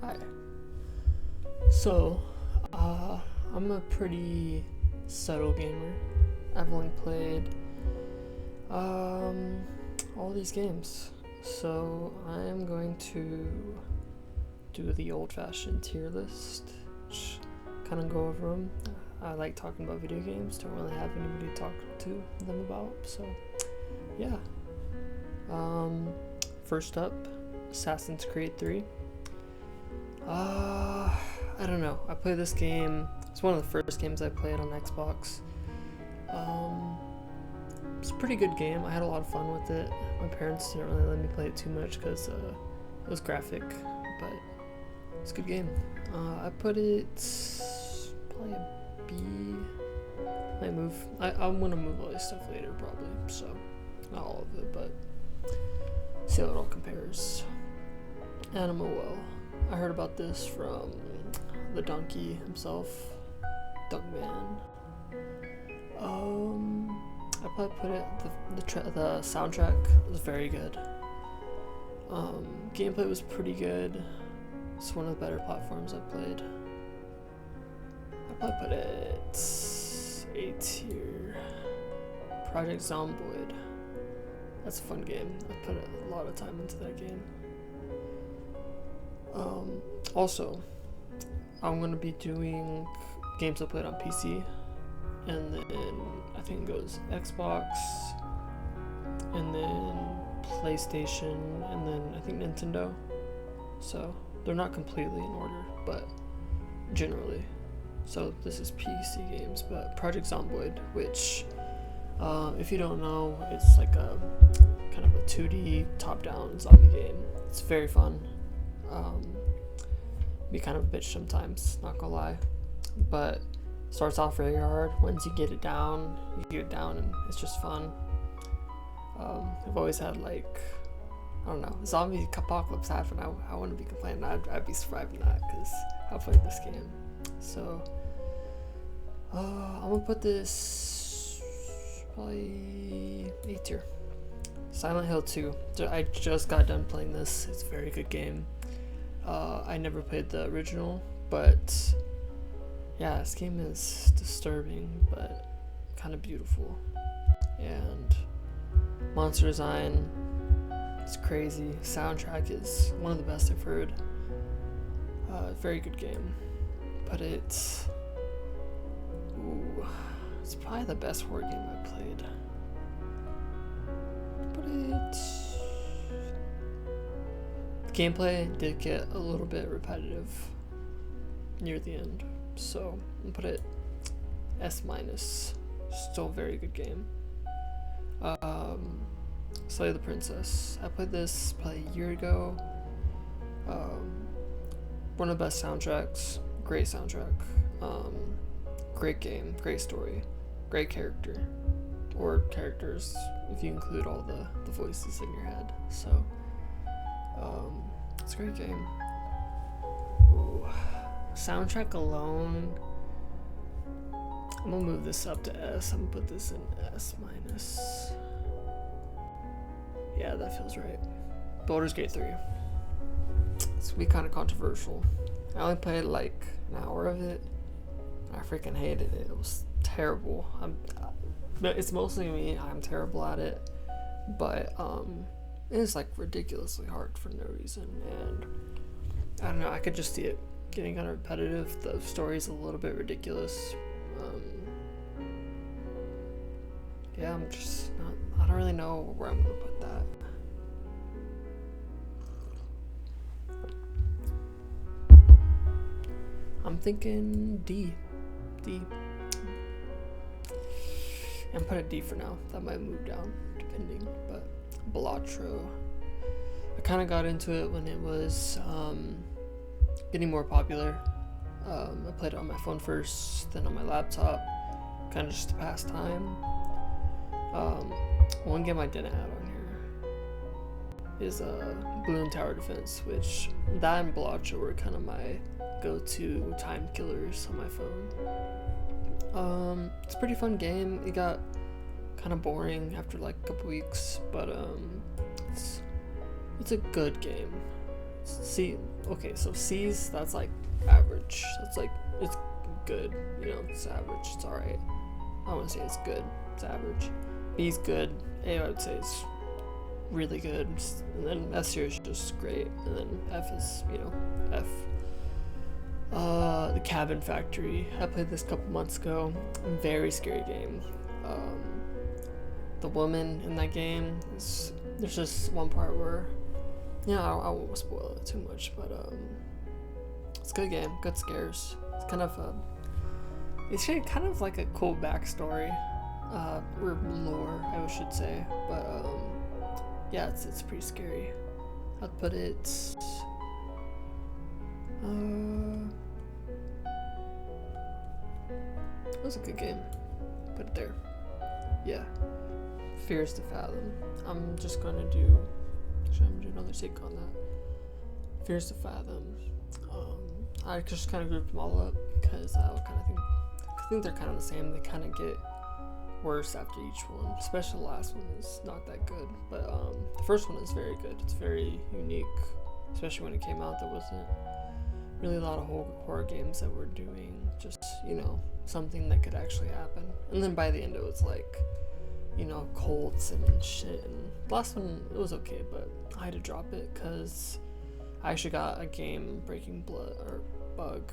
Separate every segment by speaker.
Speaker 1: Hi. So, I'm a pretty subtle gamer. I've only played all these games. So, I'm going to do the old-fashioned tier list, which kind of go over them. I like talking about video games. Don't really have anybody to talk to them about. So, yeah. First up, Assassin's Creed 3. I don't know. I played this game. It's one of the first games I played on Xbox. It's a pretty good game. I had a lot of fun with it. My parents didn't really let me play it too much because it was graphic, but it's a good game. I put it probably a B. Might move. I'm gonna move all this stuff later probably. So not all of it, but see how it all compares. Animal Well. I heard about this from the donkey himself, Dunkman. I probably put it. The soundtrack was very good. Gameplay was pretty good. It's one of the better platforms I played. I probably put it A tier. Project Zomboid. That's a fun game. I put a lot of time into that game. Also, I'm going to be doing games I played on PC, and then I think it goes Xbox, and then PlayStation, and then I think Nintendo. So they're not completely in order, but generally. So this is PC games, but Project Zomboid, which if you don't know, it's like a kind of a 2D top-down zombie game. It's very fun. Be kind of a bitch sometimes, not gonna lie, but starts off really hard. Once you get it down, and it's just fun. I've always had like, I don't know, zombie apocalypse happen. I wouldn't be complaining. I'd be surviving that because I played this game. So I'm gonna put this probably A tier. Silent Hill 2. I just got done playing this. It's a very good game. I never played the original, but yeah, this game is disturbing but kind of beautiful. And monster design is crazy. Soundtrack is one of the best I've heard. Very good game. But it's probably the best horror game I've played. But gameplay did get a little bit repetitive near the end, so I'll put it S-. Still a very good game. Slay the Princess. I played this probably a year ago. One of the best soundtracks. Great soundtrack. Great game. Great story. Great character. Or characters if you include all the voices in your head. So it's a great game. Ooh. Soundtrack alone, I'm gonna move this up to S. I'm gonna put this in S-. Yeah, that feels right. Baldur's Gate 3. It's gonna be kind of controversial. I only played like an hour of it. I freaking hated it. It was terrible. It's mostly me. I'm terrible at it. But it's like ridiculously hard for no reason, and I don't know, I could just see it getting kind of repetitive. The story's a little bit ridiculous. Yeah, I don't really know where I'm gonna put that. I'm thinking D. And put a D for now. That might move down depending, but Balatro. I kind of got into it when it was getting more popular. I played it on my phone first, then on my laptop, kind of just to pass time. One game I didn't add on here is Balloon Tower Defense, which that and Balatro were kind of my go-to time killers on my phone. It's a pretty fun game. It got kind of boring after like a couple weeks, but it's a good game. C. Okay, so C's, that's like average. That's like, it's good. You know, it's average. It's alright. I want to say it's good. It's average. B's good. A, I would say is really good. And then S here is just great. And then F is, you know, F. The Cabin Factory. I played this a couple months ago. Very scary game. The woman in that game is, there's just one part where, yeah, I won't spoil it too much, but it's a good game, good scares. It's kind of it's kind of like a cool backstory, or lore, I should say. But yeah, it's pretty scary. I'd put it. It was a good game. Put it there. Yeah. Fears to Fathom. I'm just gonna do. Actually, I'm gonna do another take on that. Fears to Fathom. I just kind of grouped them all up because I think they're kind of the same. They kind of get worse after each one. Especially the last one is not that good, but the first one is very good. It's very unique, especially when it came out. There wasn't really a lot of horror games that were doing just, you know, something that could actually happen. And then by the end, it was like, you know, cults and shit. And the last one, it was okay, but I had to drop it because I actually got a game breaking bug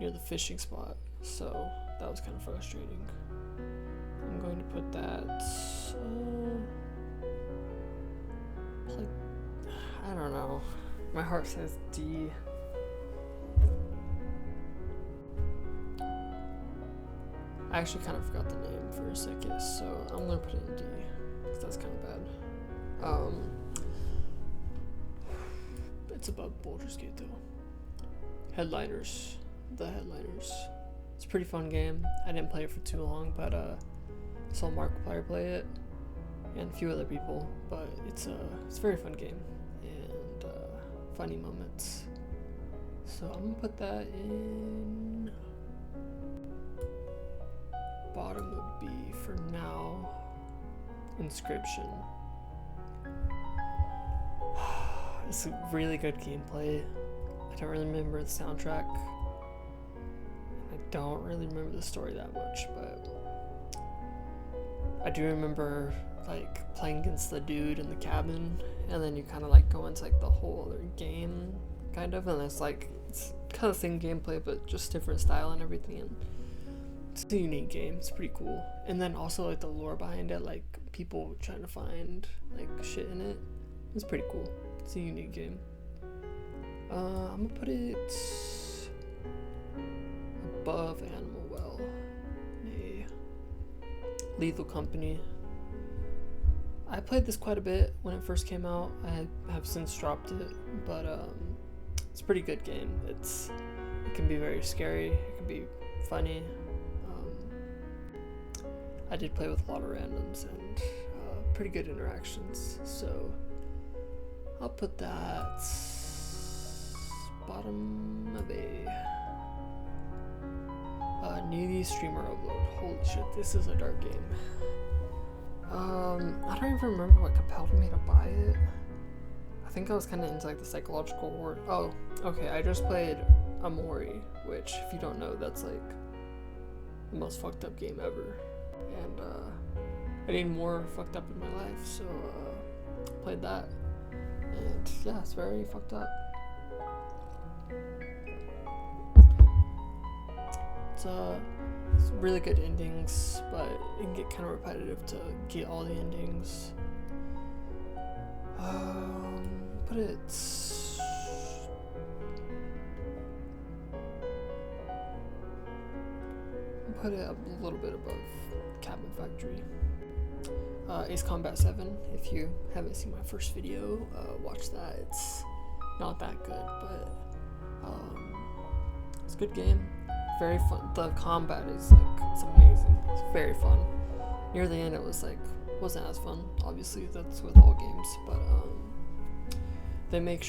Speaker 1: near the fishing spot, so that was kind of frustrating. I'm going to put that like, I don't know, my heart says D. I actually kind of forgot the name for a second, so I'm gonna put it in D because that's kind of bad. It's above Baldur's Gate though. Headliners. The Headliners. It's a pretty fun game. I didn't play it for too long, but I saw Markiplier play it and a few other people. But it's a very fun game and funny moments. So I'm gonna put that in bottom of B for now. Inscription. It's a really good gameplay. I don't really remember the soundtrack. I don't really remember the story that much, but I do remember like playing against the dude in the cabin, and then you kind of like go into like the whole other game, kind of, and it's kind of the same gameplay but just different style and everything. And it's a unique game. It's pretty cool. And then also like the lore behind it, like people trying to find like shit in it. It's pretty cool. It's a unique game. I'm gonna put it above Animal Well. Lethal Company. I played this quite a bit when it first came out. I have since dropped it, but it's a pretty good game. It can be very scary. It can be funny. I did play with a lot of randoms and pretty good interactions. So I'll put that bottom of A. Needy Streamer Upload. Holy shit, this is a dark game. I don't even remember what compelled me to buy it. I think I was kind of into like the psychological horror. Oh, okay, I just played Amori, which if you don't know, that's like the most fucked up game ever. And I need more fucked up in my life, so played that. And yeah, it's very fucked up. It's really good endings, but it can get kind of repetitive to get all the endings. Put it a little bit above Cabin Factory. Ace Combat 7, if you haven't seen my first video, watch that. It's not that good, but it's a good game. Very fun. The combat is it's amazing. It's very fun. Near the end it was wasn't as fun. Obviously that's with all games, but they made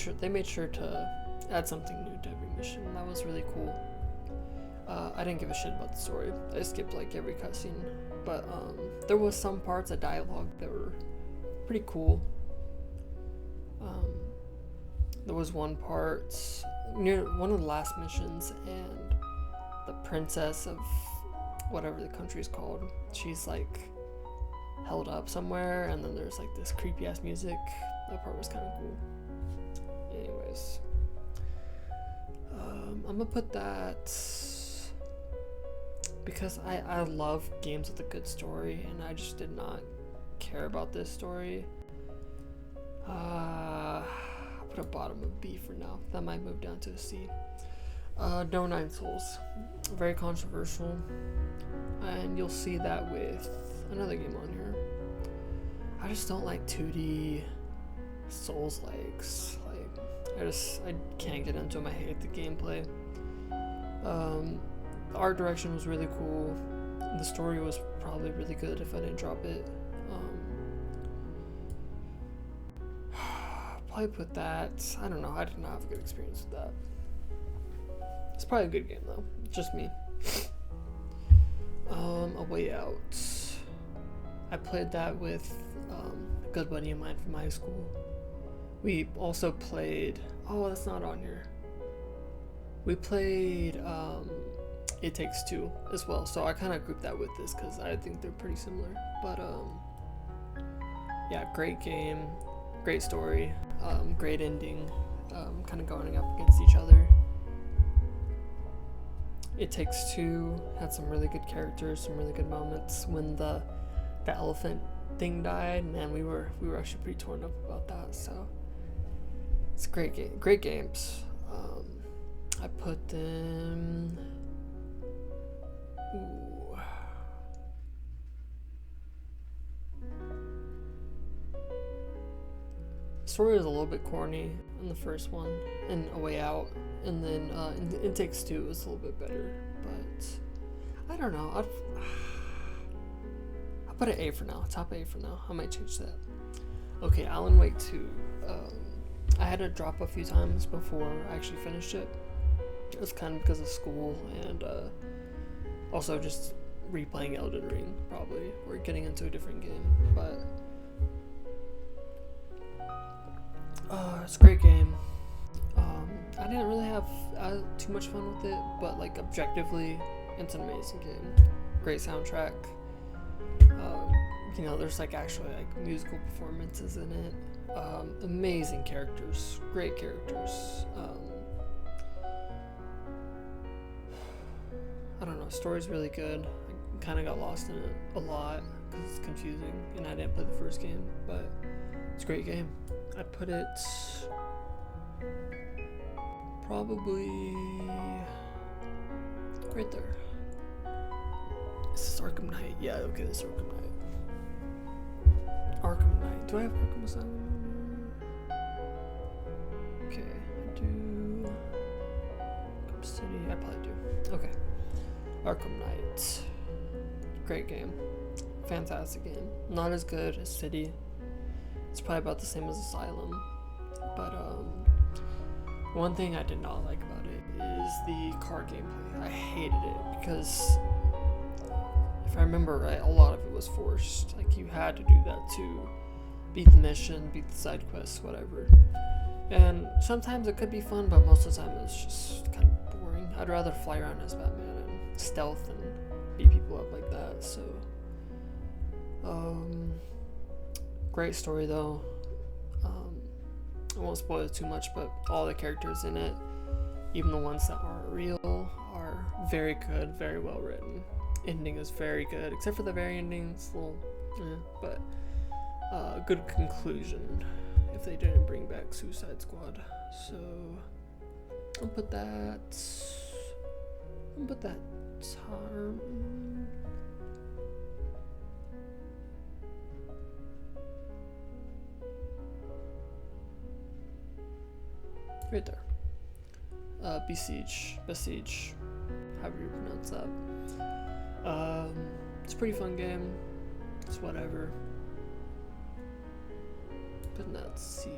Speaker 1: sure to add something new to every mission. That was really cool. I didn't give a shit about the story. I skipped like every cutscene, but there was some parts of dialogue that were pretty cool. there was one part near one of the last missions, and the princess of whatever the country's called, she's like held up somewhere, and then there's like this creepy ass music. That part was kind of cool. Anyways, I'm gonna put that because I love games with a good story, and I just did not care about this story. I'll put a bottom of B for now. That might move down to a C. No 9 Souls. Very controversial. And you'll see that with another game on here. I just don't like 2D Souls-likes. I can't get into them. I hate the gameplay. The art direction was really cool. The story was probably really good if I didn't drop it. Probably put that. I don't know. I did not have a good experience with that. It's probably a good game though. Just me. A Way Out. I played that with a good buddy of mine from high school. We also played. Oh, that's not on here. We played It Takes Two as well. So I kind of grouped that with this because I think they're pretty similar. But yeah, great game, great story, great ending. Kind of going up against each other. It Takes Two had some really good characters, some really good moments. When the elephant thing died, man, we were actually pretty torn up about that. So it's a great game, great games. I put them. Ooh. The story was a little bit corny in the first one, in A Way Out, and then It Takes Two was a little bit better, but I don't know. I'll put an A for now, top A for now. I might change that. Okay, Alan Wake 2. I had to drop a few times before I actually finished it. It was kind of because of school and also just replaying Elden Ring, probably, or getting into a different game, but it's a great game. I didn't really have too much fun with it, but like objectively, it's an amazing game. Great soundtrack. You know, there's like actually like musical performances in it. Amazing characters, great characters. I don't know, story's really good. I kind of got lost in it a lot because it's confusing, and I didn't play the first game, but it's a great game. I'd put it probably right there. This is Arkham Knight. Yeah, okay, this is Arkham Knight. Arkham Knight. Do I have Arkham Asylum on there? Okay, I do. Arkham City. I probably do. Okay. Arkham Knight. Great game. Fantastic game. Not as good as City. It's probably about the same as Asylum. But one thing I did not like about it is the car gameplay. I hated it because if I remember right, a lot of it was forced. Like, you had to do that to beat the mission, beat the side quests, whatever. And sometimes it could be fun, but most of the time it was just kind of boring. I'd rather fly around as Batman and stealth and beat people up like that. So, great story though. I won't spoil it too much, but all the characters in it, even the ones that aren't real, are very good, very well written. Ending is very good, except for the very ending. It's a little, but a good conclusion. If they didn't bring back Suicide Squad, so I'll put that. Right there. Besiege, however you pronounce that. It's a pretty fun game. It's whatever. But not C.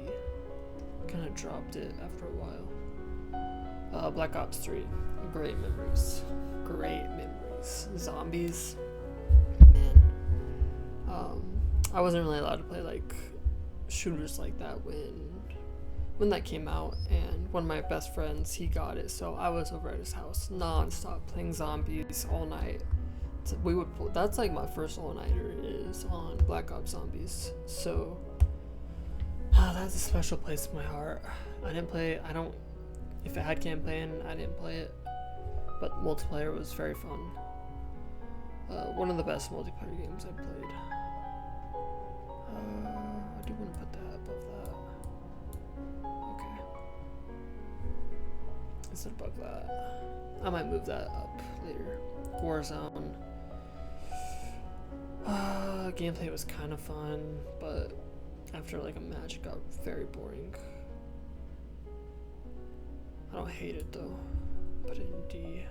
Speaker 1: Kind of dropped it after a while. Black Ops 3. Great memories. Zombies. Man. I wasn't really allowed to play like shooters like that when when that came out, and one of my best friends, he got it, so I was over at his house non-stop playing zombies all night. So that's like my first all-nighter is on Black Ops Zombies, so that's a special place in my heart. I didn't play it, if it had campaign, I didn't play it, but multiplayer was very fun. One of the best multiplayer games I played. I do want to put that above that. Okay. Is it above that? I might move that up later. Warzone. Gameplay was kind of fun, but after like a match it got very boring. I don't hate it though. Put it in D.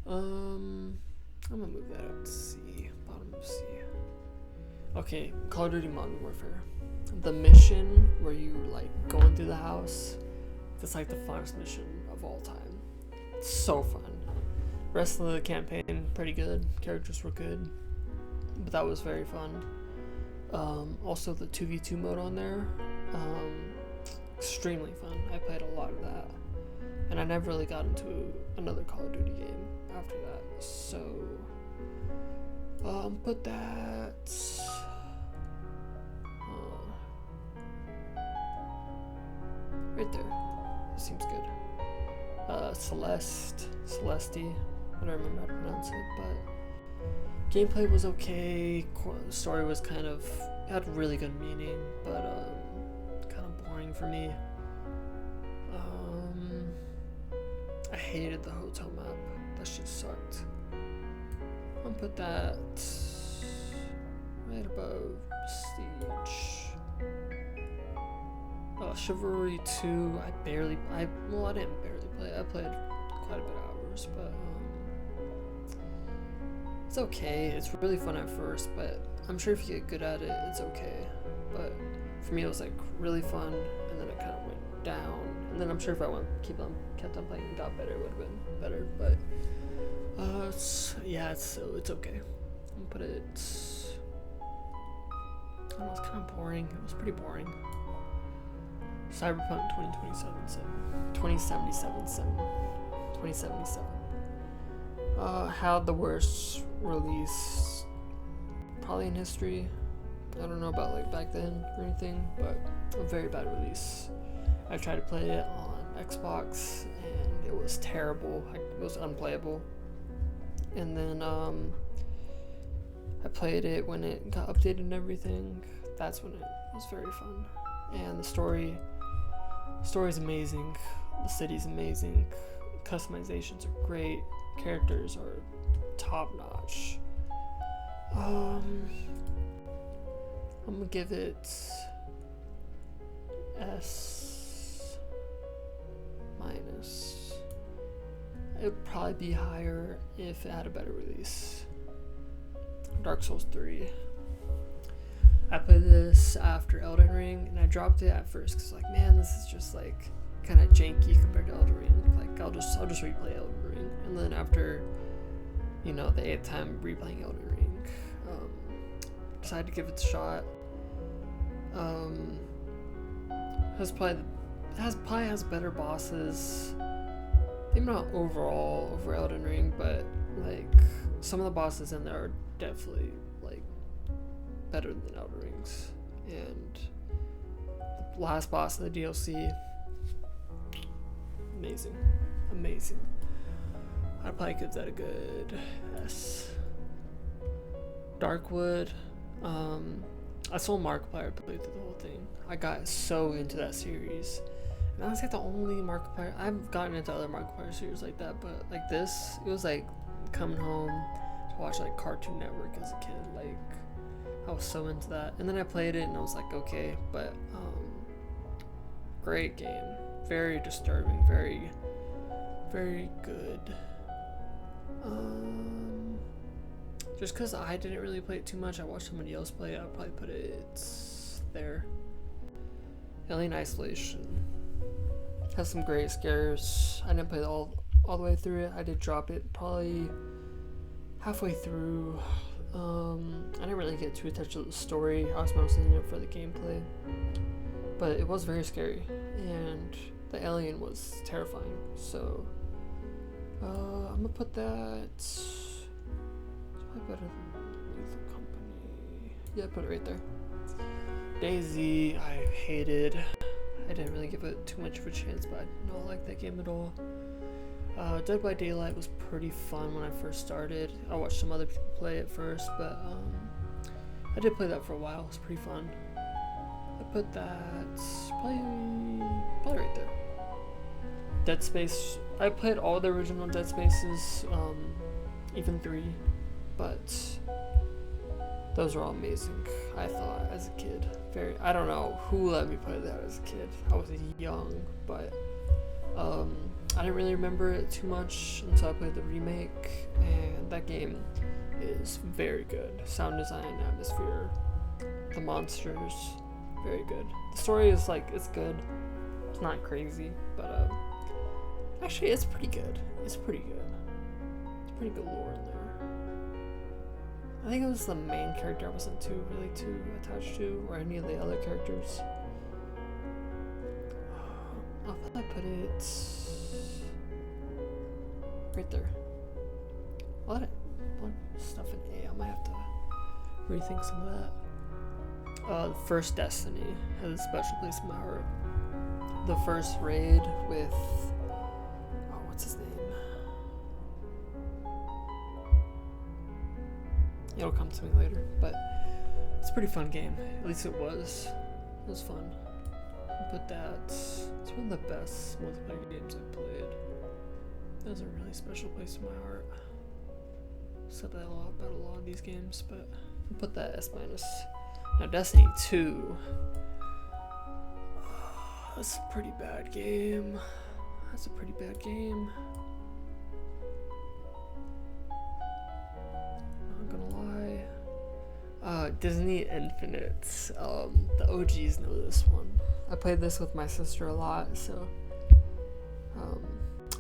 Speaker 1: I'm gonna move that up to C. Bottom of C. Okay, Call of Duty Modern Warfare. The mission where you like going through the house, that's like the funnest mission of all time. It's so fun. Rest of the campaign, pretty good. Characters were good, but that was very fun. Also the 2v2 mode on there, extremely fun. I played a lot of that, and I never really got into another Call of Duty game after that. So, put that right there. That seems good. Celeste. I don't remember how to pronounce it, but gameplay was okay. Story was had really good meaning, but kind of boring for me. I hated the hotel map. That shit sucked. I'll put that right above Siege. Chivalry 2, I didn't barely play. I played quite a bit of hours, but it's okay. It's really fun at first, but I'm sure if you get good at it, it's okay. But for me, it was like really fun, and then it kind of went down. And then I'm sure if I kept on playing and got better, it would have been better. But it's okay. I'm gonna put it. I don't know, it's kind of boring. It was pretty boring. Cyberpunk 2077. Had the worst release probably in history. I don't know about like back then or anything, but a very bad release. I tried to play it on Xbox and it was terrible. It was unplayable. And then I played it when it got updated and everything. That's when it was very fun. And the story's amazing. The city's amazing. Customizations are great. Characters are top notch. I'm gonna give it S minus. It would probably be higher if it had a better release. Dark Souls 3. I played this after Elden Ring, and I dropped it at first because like, man, this is just like kind of janky compared to Elden Ring. Like I'll just replay Elden Ring, and then after the 8th time replaying Elden Ring, decided to give it a shot. Has better bosses. Maybe not overall over Elden Ring, but like some of the bosses in there are definitely like better than Elden Ring's. And the last boss of the DLC, amazing. I'd probably give that a good S. Darkwood. I sold Markiplier to play through the whole thing. I got so into that series. And I was like the only Markiplier. I've gotten into other Markiplier series like that, but like this, it was like coming home to watch like Cartoon Network as a kid. Like I was so into that. And then I played it and I was like, okay, but great game. Very disturbing, very, very good. Just because I didn't really play it too much, I watched somebody else play it, I'll probably put it there. Alien Isolation has some great scares. I didn't play all the way through it. I did drop it probably halfway through. I didn't really get too attached to the story. I was mostly in it for the gameplay. but it was very scary, and the alien was terrifying. So I'm gonna put that. It's probably better than Lethal Company. Yeah, put it right there. Daisy, I hated. I didn't really give it too much of a chance, but I did not like that game at all. Dead by Daylight was pretty fun when I first started. I watched some other people play it first, but I did play that for a while. It was pretty fun. I put that probably right there. Dead Space. I played all the original Dead Spaces, even 3, but those were all amazing. I thought as a kid. I don't know who let me play that as a kid. I was young, but I didn't really remember it too much until I played the remake, and that game is very good. Sound design, atmosphere, the monsters, very good. The story is it's good. It's not crazy, but actually it's pretty good. It's pretty good. It's pretty good lore in there. I think it was the main character I wasn't really too attached to, or any of the other characters. I'll probably put it right there. A lot of stuff in A. I might have to rethink some of that. The first Destiny has a special place in my heart. The first raid with what's his name? It'll come to me later, but it's a pretty fun game. At least it was. It was fun. But it's one of the best multiplayer games I've played. It has a really special place in my heart. Said that a lot about a lot of these games, but I'll put that S-. Now Destiny 2. That's a pretty bad game. That's a pretty bad game. Not gonna lie. Disney Infinite. The OGs know this one. I played this with my sister a lot, so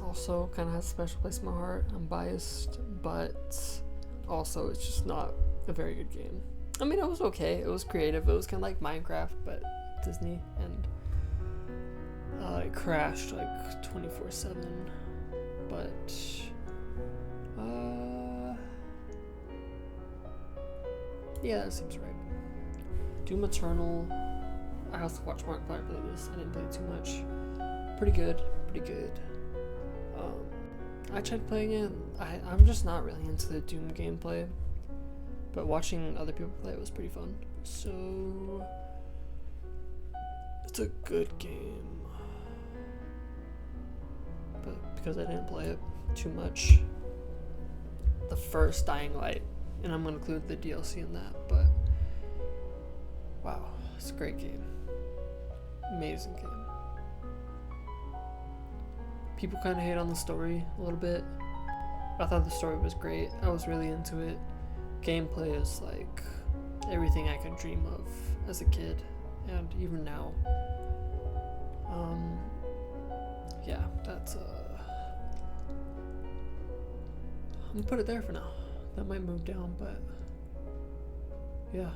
Speaker 1: also kind of has a special place in my heart. I'm biased, but also it's just not a very good game. I mean, it was okay. It was creative. It was kind of like Minecraft, but Disney, and it crashed 24/7. But yeah, that seems right. Doom Eternal. I also watched Mark play this. I didn't play too much. Pretty good. Pretty good. I tried playing it. I'm just not really into the Doom gameplay, but watching other people play it was pretty fun. So it's a good game, but because I didn't play it too much, the first Dying Light, and I'm gonna include the DLC in that. But wow, it's a great game. Amazing game. People kind of hate on the story a little bit. I thought the story was great. I was really into it. Gameplay is everything I could dream of as a kid, and even now. Yeah, that's I'm gonna put it there for now. That might move down, but yeah.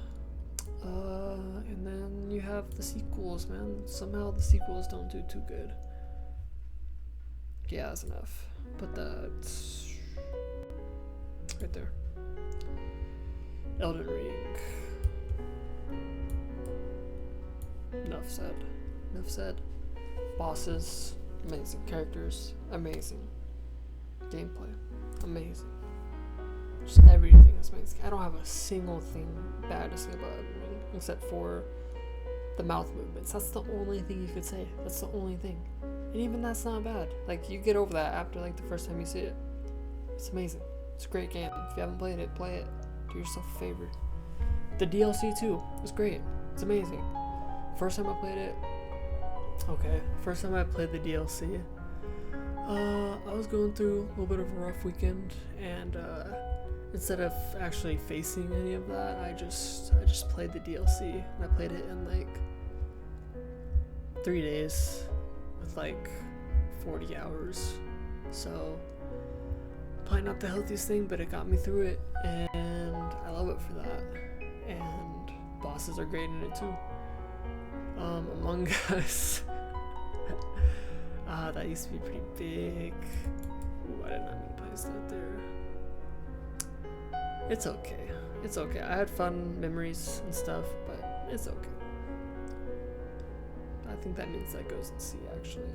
Speaker 1: And then you have the sequels, man. Somehow the sequels don't do too good. Yeah, that's enough. Put that right there. Elden Ring. Enough said. Enough said. Bosses, amazing. Characters, amazing. Gameplay, amazing. Just everything is amazing. I don't have a single thing bad to say about Elden Ring, except for the mouth movements. That's the only thing you could say. That's the only thing. And even that's not bad. You get over that after the first time you see it. It's amazing. It's a great game. If you haven't played it, play it. Do yourself a favor. The DLC too was great. It's amazing. First time I played it. Okay. First time I played the DLC. I was going through a little bit of a rough weekend, and instead of actually facing any of that, I just played the DLC, and I played it in 3 days with 40 hours. So probably not the healthiest thing, but it got me through it, and I love it for that. And bosses are great in it too. Among Us. That used to be pretty big. Ooh, I did not mean to place that there. It's okay. It's okay. I had fun memories and stuff, but it's okay. I think that means that goes in C, actually.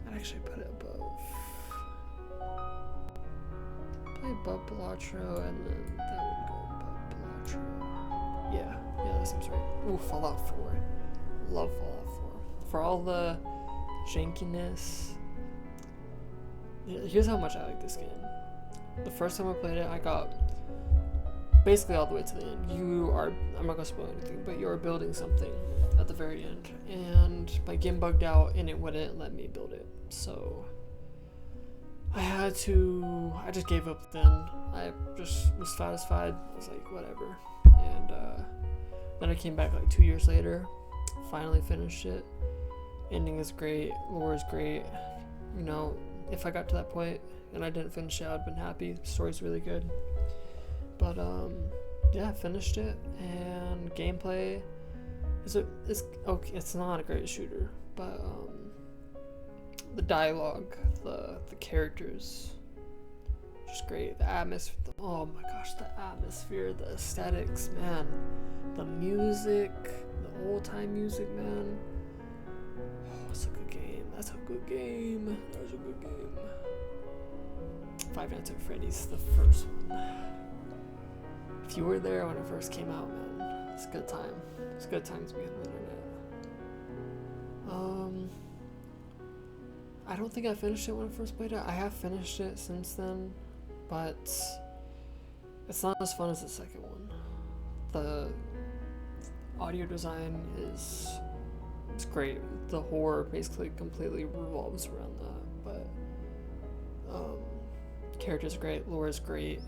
Speaker 1: I'd actually put it above. Play above Balatro, and then that would go above Balatro. Yeah, that seems right. Ooh, Fallout 4. Love Fallout 4. For all the jankiness. Here's how much I like this game. The first time I played it, I got basically all the way to the end. I'm not gonna spoil anything, but you are building something at the very end. And my game bugged out and it wouldn't let me build it. So I just gave up then. I just was satisfied. I was like, whatever. And then I came back like 2 years later, finally finished it. Ending is great, lore is great. You know, if I got to that point and I didn't finish it, I'd been happy. The story's really good. But yeah, I finished it, and gameplay is okay. It's not a great shooter, but the dialogue, the characters, just great. The atmosphere. Oh my gosh, the atmosphere, the aesthetics, man. The music, the old time music, man. Oh, it's a good game. That's a good game. That's a good game. Five Nights at Freddy's, the first one. If you were there when it first came out, man, it's a good time. It's a good time to be on the internet. I don't think I finished it when I first played it. I have finished it since then, but it's not as fun as the second one. The audio design it's great. The horror basically completely revolves around that, but characters are great, lore is great.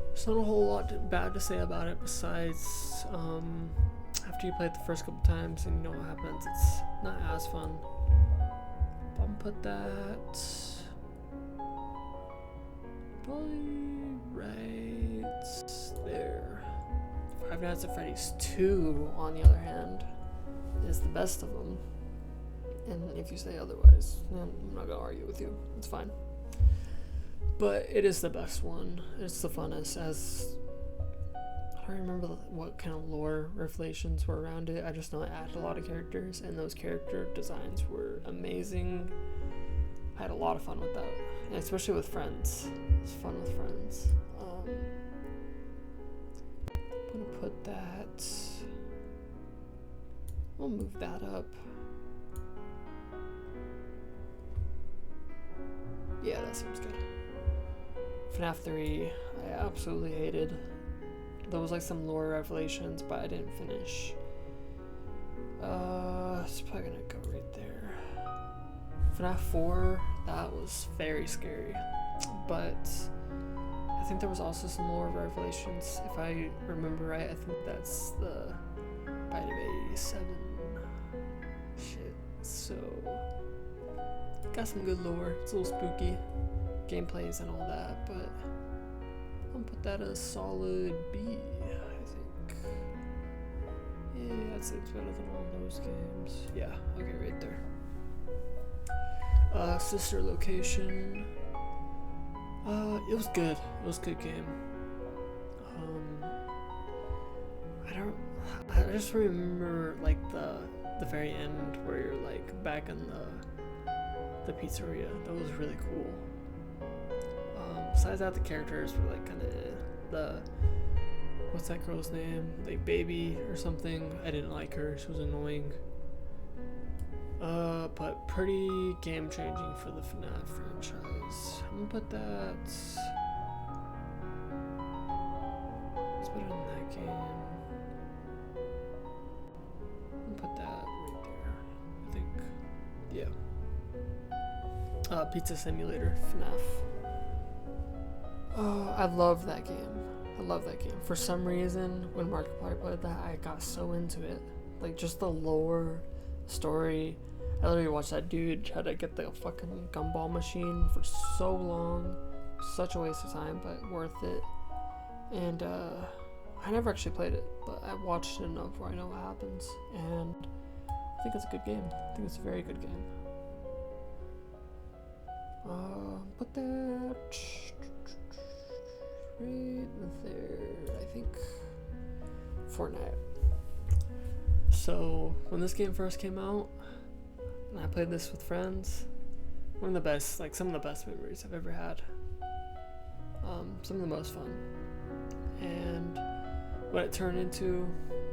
Speaker 1: There's not a whole lot bad to say about it besides after you play it the first couple times and you know what happens, it's not as fun. I'm gonna put that probably right there. Five Nights at Freddy's 2, on the other hand, is the best of them. And if you say otherwise, I'm not gonna argue with you. It's fine. But it is the best one. It's the funnest. I don't remember what kind of lore revelations were around it. I just know it added a lot of characters, and those character designs were amazing. I had a lot of fun with that, and especially with friends. It's fun with friends. I'm gonna put that. We'll move that up. Yeah, that seems good. FNAF 3, I absolutely hated. There was like some lore revelations, but I didn't finish. It's probably gonna go right there. FNAF 4, that was very scary, but I think there was also some lore revelations. If I remember right, I think that's the Bite of 87 shit. So, got some good lore. It's a little spooky, gameplays and all that, but I'm gonna put that as a solid B, I think. Yeah, I'd say it's better than all those games. Yeah, okay, right there. Sister Location. It was good. It was a good game. I just remember like the very end where you're like back in the pizzeria. That was really cool. Besides that, the characters were like kind of what's that girl's name? Like Baby or something. I didn't like her. She was annoying. But pretty game changing for the FNAF franchise. I'm gonna put that. It's better than that game. I'm gonna put that right there. I think. Yeah. Pizza Simulator FNAF. Oh, I love that game. I love that game. For some reason, when Markiplier played that, I got so into it. Like, just the lore, story. I literally watched that dude try to get the fucking gumball machine for so long. Such a waste of time, but worth it. And, I never actually played it, but I watched it enough where I know what happens, and I think it's a good game. I think it's a very good game. Put that right there, I think. Fortnite. So when this game first came out, and I played this with friends, one of the best, like some of the best memories I've ever had. Some of the most fun. And what it turned into,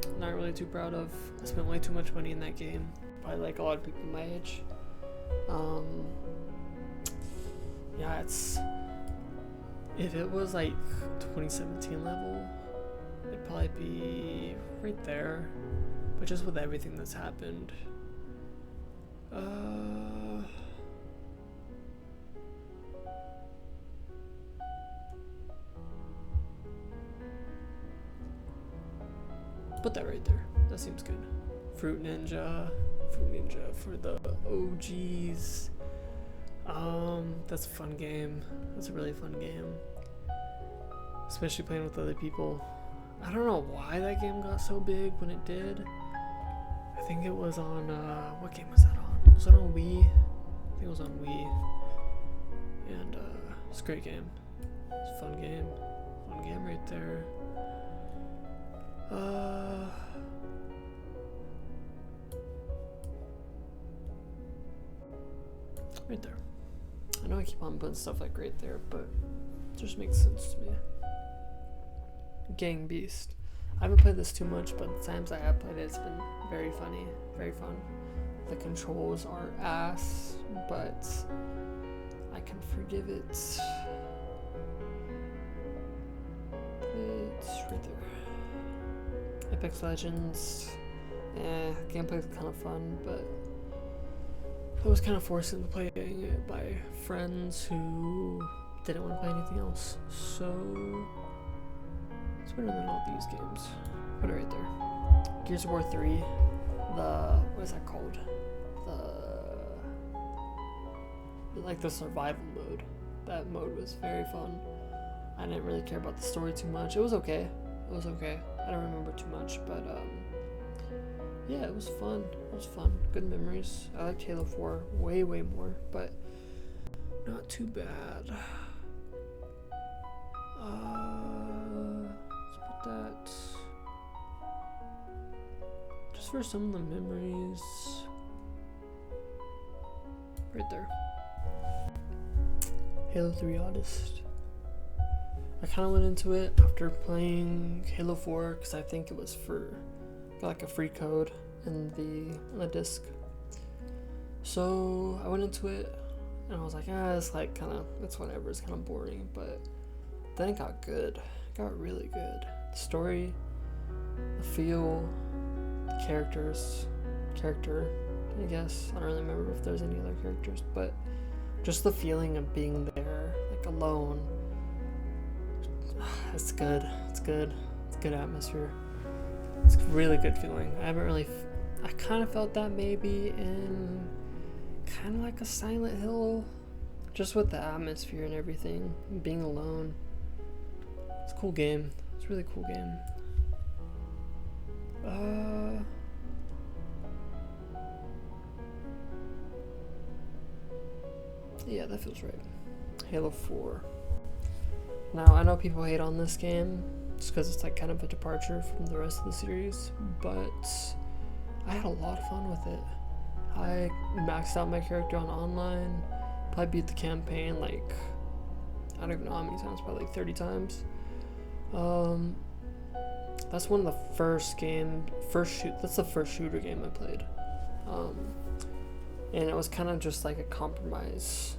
Speaker 1: I'm not really too proud of. I spent way too much money in that game, probably like a lot of people my age. Yeah, if it was like 2017 level, it'd probably be right there, but just with everything that's happened, put that right there. That seems good. Fruit Ninja for the OGs. That's a fun game. That's a really fun game, especially playing with other people. I don't know why that game got so big when it did. I think it was on, what game was that on? Was it on Wii? I think it was on Wii. And, it's a great game. It's a fun game. Fun game right there. Right there. I know I keep on putting stuff like right there, but it just makes sense to me. Gang Beast. I haven't played this too much, but the times I have played it, it's been very funny, very fun. The controls are ass, but I can forgive it. It's right there. Apex Legends. Gameplay is kind of fun, but I was kind of forced into playing it by friends who didn't want to play anything else. So it's better than all these games. Put it right there. Gears of War 3. What is that called? The survival mode. That mode was very fun. I didn't really care about the story too much. It was okay. I don't remember too much, but yeah, it was fun. Good memories. I liked Halo 4 way more, but not too bad. Let's put that just for some of the memories right there. Halo 3 Odyssey. I kind of went into it after playing Halo 4 because I think it was got like a free code in the disc. So I went into it and I was like, it's whatever, it's kind of boring. But then it got good. It got really good. The story, the feel, the character, I guess. I don't really remember if there's any other characters, but just the feeling of being there, like alone. It's good. It's good atmosphere. It's a really good feeling. I kind of felt that maybe in kind of like a Silent Hill, just with the atmosphere and everything, being alone. It's a cool game. It's a really cool game. Yeah, that feels right. Halo 4. Now, I know people hate on this game just because it's like kind of a departure from the rest of the series, but I had a lot of fun with it. I maxed out my character on online, probably beat the campaign like, I don't even know how many times, probably like 30 times. That's one of the first shooter game I played. And it was kind of just like a compromise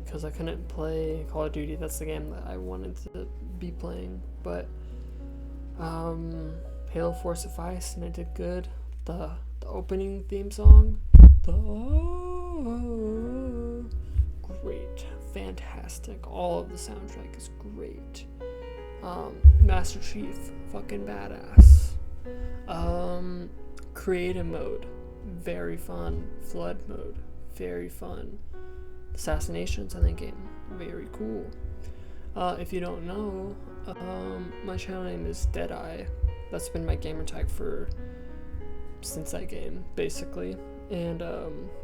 Speaker 1: because I couldn't play Call of Duty. That's the game that I wanted to be playing, but Halo 4 sufficed and I did good. The opening theme song, great, fantastic. All of the soundtrack is great. Master Chief, fucking badass. Creative mode, very fun. Flood mode, very fun. Assassinations in the game, very cool. If you don't know, my channel name is Deadeye. That's been my gamer tag since that game, basically. And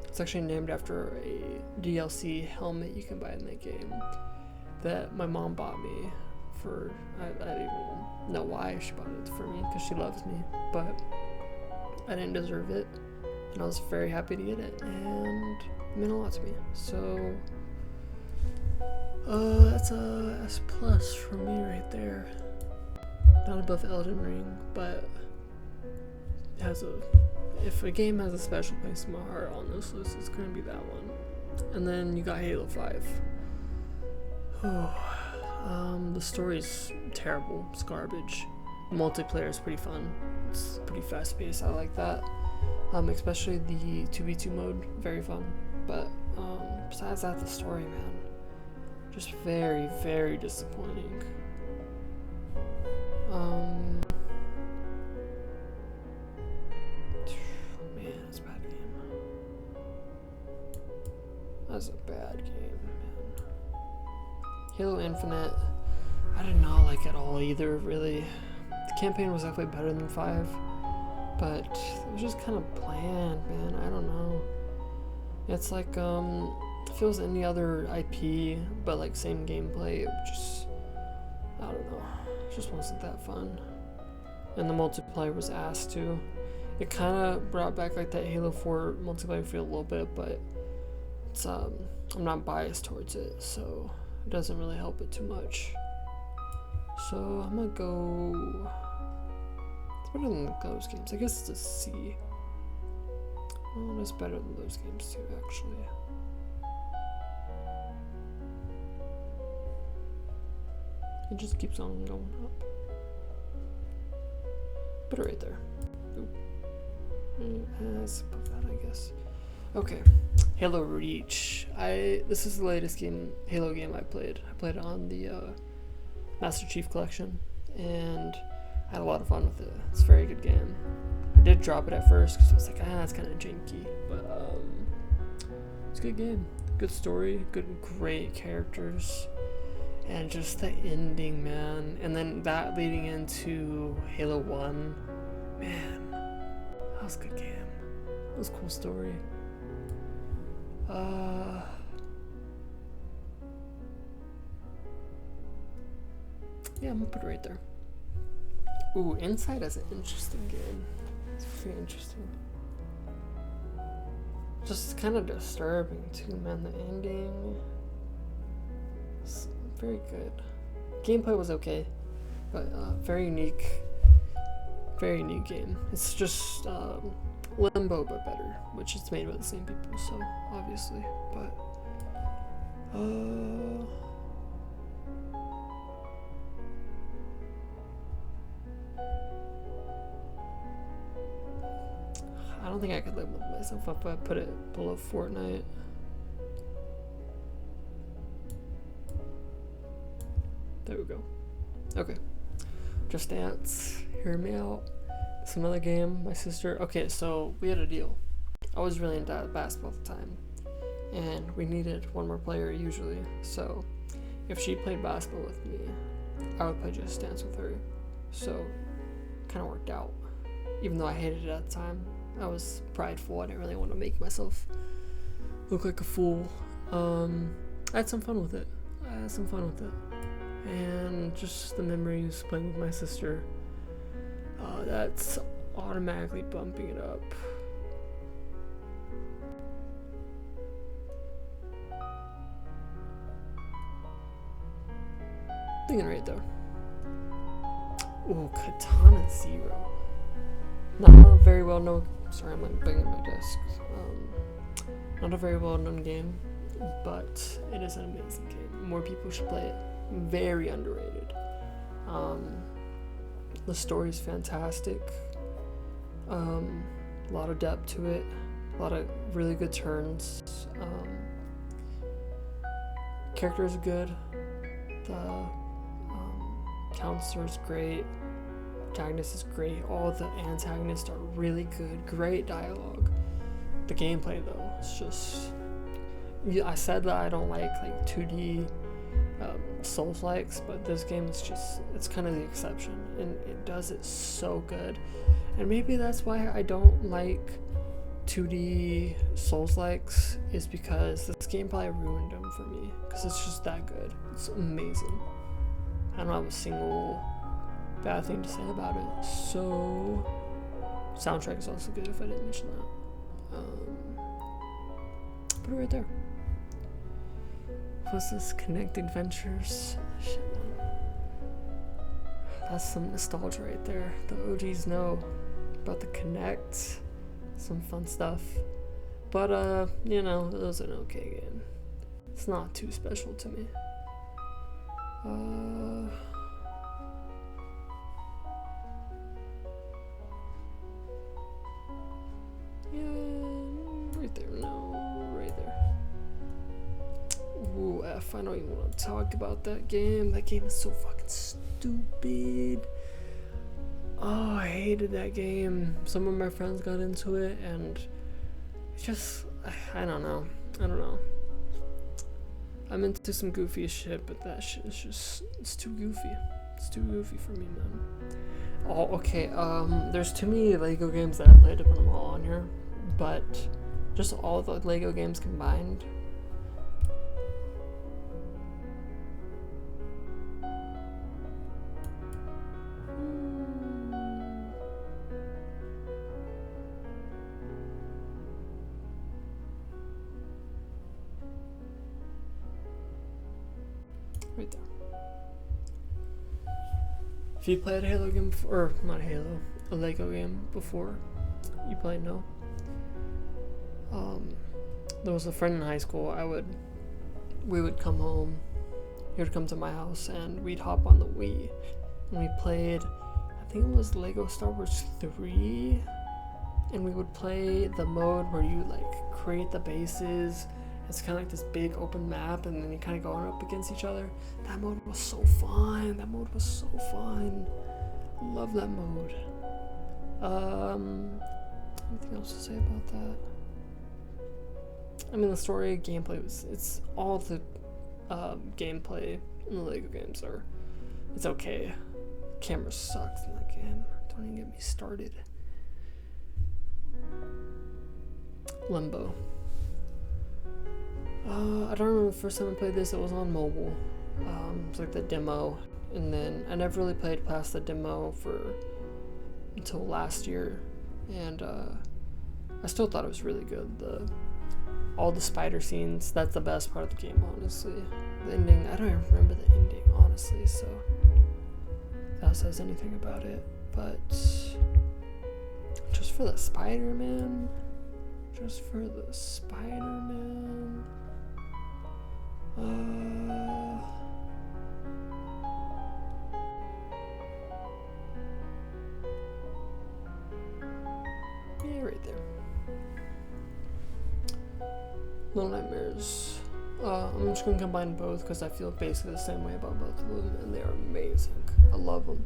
Speaker 1: it's actually named after a DLC helmet you can buy in that game that my mom bought me for. I don't even know why she bought it for me, because she loves me, but I didn't deserve it, and I was very happy to get it, and it meant a lot to me. So that's a S+ for me right there. Not above Elden Ring, but it has if a game has a special place in my heart on this list, it's gonna be that one. And then you got Halo 5. The story's terrible. It's garbage. The multiplayer is pretty fun. It's pretty fast paced. I like that. Especially the 2v2 mode, very fun. But besides that, the story, man, just very, very disappointing. Man, it's a bad game. That's a bad game, man. Halo Infinite, I did not like at all either, really. The campaign was definitely better than 5, but it was just kind of bland, man. I don't know. It's like, it feels any other IP, but like same gameplay. It just, I don't know. It just wasn't that fun. And the multiplayer was ass too. It kind of brought back like that Halo 4 multiplayer feel a little bit, but it's, I'm not biased towards it, so it doesn't really help it too much. So I'm gonna go, it's better than those games. I guess it's a C. Oh, it's better than those games too, actually. It just keeps on going up. Put it right there. It's above that, I guess. Okay, Halo Reach. This is the latest Halo game I played. I played it on the Master Chief Collection, and I had a lot of fun with it. It's a very good game. I did drop it at first because I was like, it's kind of janky, but it's a good game. Good story, great characters, and just the ending, man. And then that leading into Halo 1, man, that was a good game. That was a cool story. Yeah, I'm gonna put it right there. Ooh, Inside is an interesting game. It's very interesting. Just kind of disturbing too, man. The ending is very good. Gameplay was okay, but very unique game. It's just Limbo but better, which is made by the same people, so obviously. But I don't think I could live with myself if I put it below Fortnite. There we go. Okay. Just Dance. Hear me out. It's another game. My sister. Okay, so we had a deal. I was really into basketball at the time, and we needed one more player usually. So if she played basketball with me, I would play Just Dance with her. So kind of worked out. Even though I hated it at the time, I was prideful. I didn't really want to make myself look like a fool. I had some fun with it. And just the memories playing with my sister. That's automatically bumping it up. Thinking right there. Ooh, Katana Zero. Not a very well known. Sorry, I'm like banging my desk. Not a very well known game, but it is an amazing game. More people should play it. Very underrated. The story's fantastic. A lot of depth to it. A lot of really good turns. Characters are good. The counselor's great. Protagonist is great. All the antagonists are really good. Great dialogue. The gameplay though, it's just. I said that I don't like 2D Souls-likes, but this game is just, it's kind of the exception, and it does it so good. And maybe that's why I don't like 2D Souls-likes, is because this game probably ruined them for me, because it's just that good. It's amazing. I don't have a single bad thing to say about it. So, soundtrack is also good, if I didn't mention that. Put it right there. What's this? Connecting Ventures? Shit, man. That's some nostalgia right there. The OGs know about the Connect. Some fun stuff. But, you know, it was an okay game. It's not too special to me. Yeah, right there. No, right there. Ooh, F, I don't even want to talk about that game. That game is so fucking stupid. Oh, I hated that game. Some of my friends got into it, and it's just, I don't know. I'm into some goofy shit, but that shit is just, it's too goofy. It's too goofy for me, man. Oh, okay, there's too many Lego games that I played to put them all on here, but just all the Lego games combined. Right there. If you played a Halo game before, or not Halo, a Lego game before, you probably know. There was a friend in high school. We would come home. He would come to my house, and we'd hop on the Wii, and we played. I think it was Lego Star Wars 3, and we would play the mode where you like create the bases. It's kind of like this big open map, and then you kind of going up against each other. That mode was so fun. Love that mode. Anything else to say about that? I mean, the story, gameplay it's all the gameplay in the Lego games it's okay. Camera sucks in that game. Don't even get me started. Limbo. I don't remember the first time I played this. It was on mobile. It was like the demo, and then I never really played past the demo until last year, and I still thought it was really good. All the spider scenes, that's the best part of the game, honestly. The ending, I don't even remember the ending, honestly, so if that says anything about it. But just for the Spider-Man, yeah, right there. Little Nightmares. I'm just gonna combine both because I feel basically the same way about both of them, and they are amazing. I love them.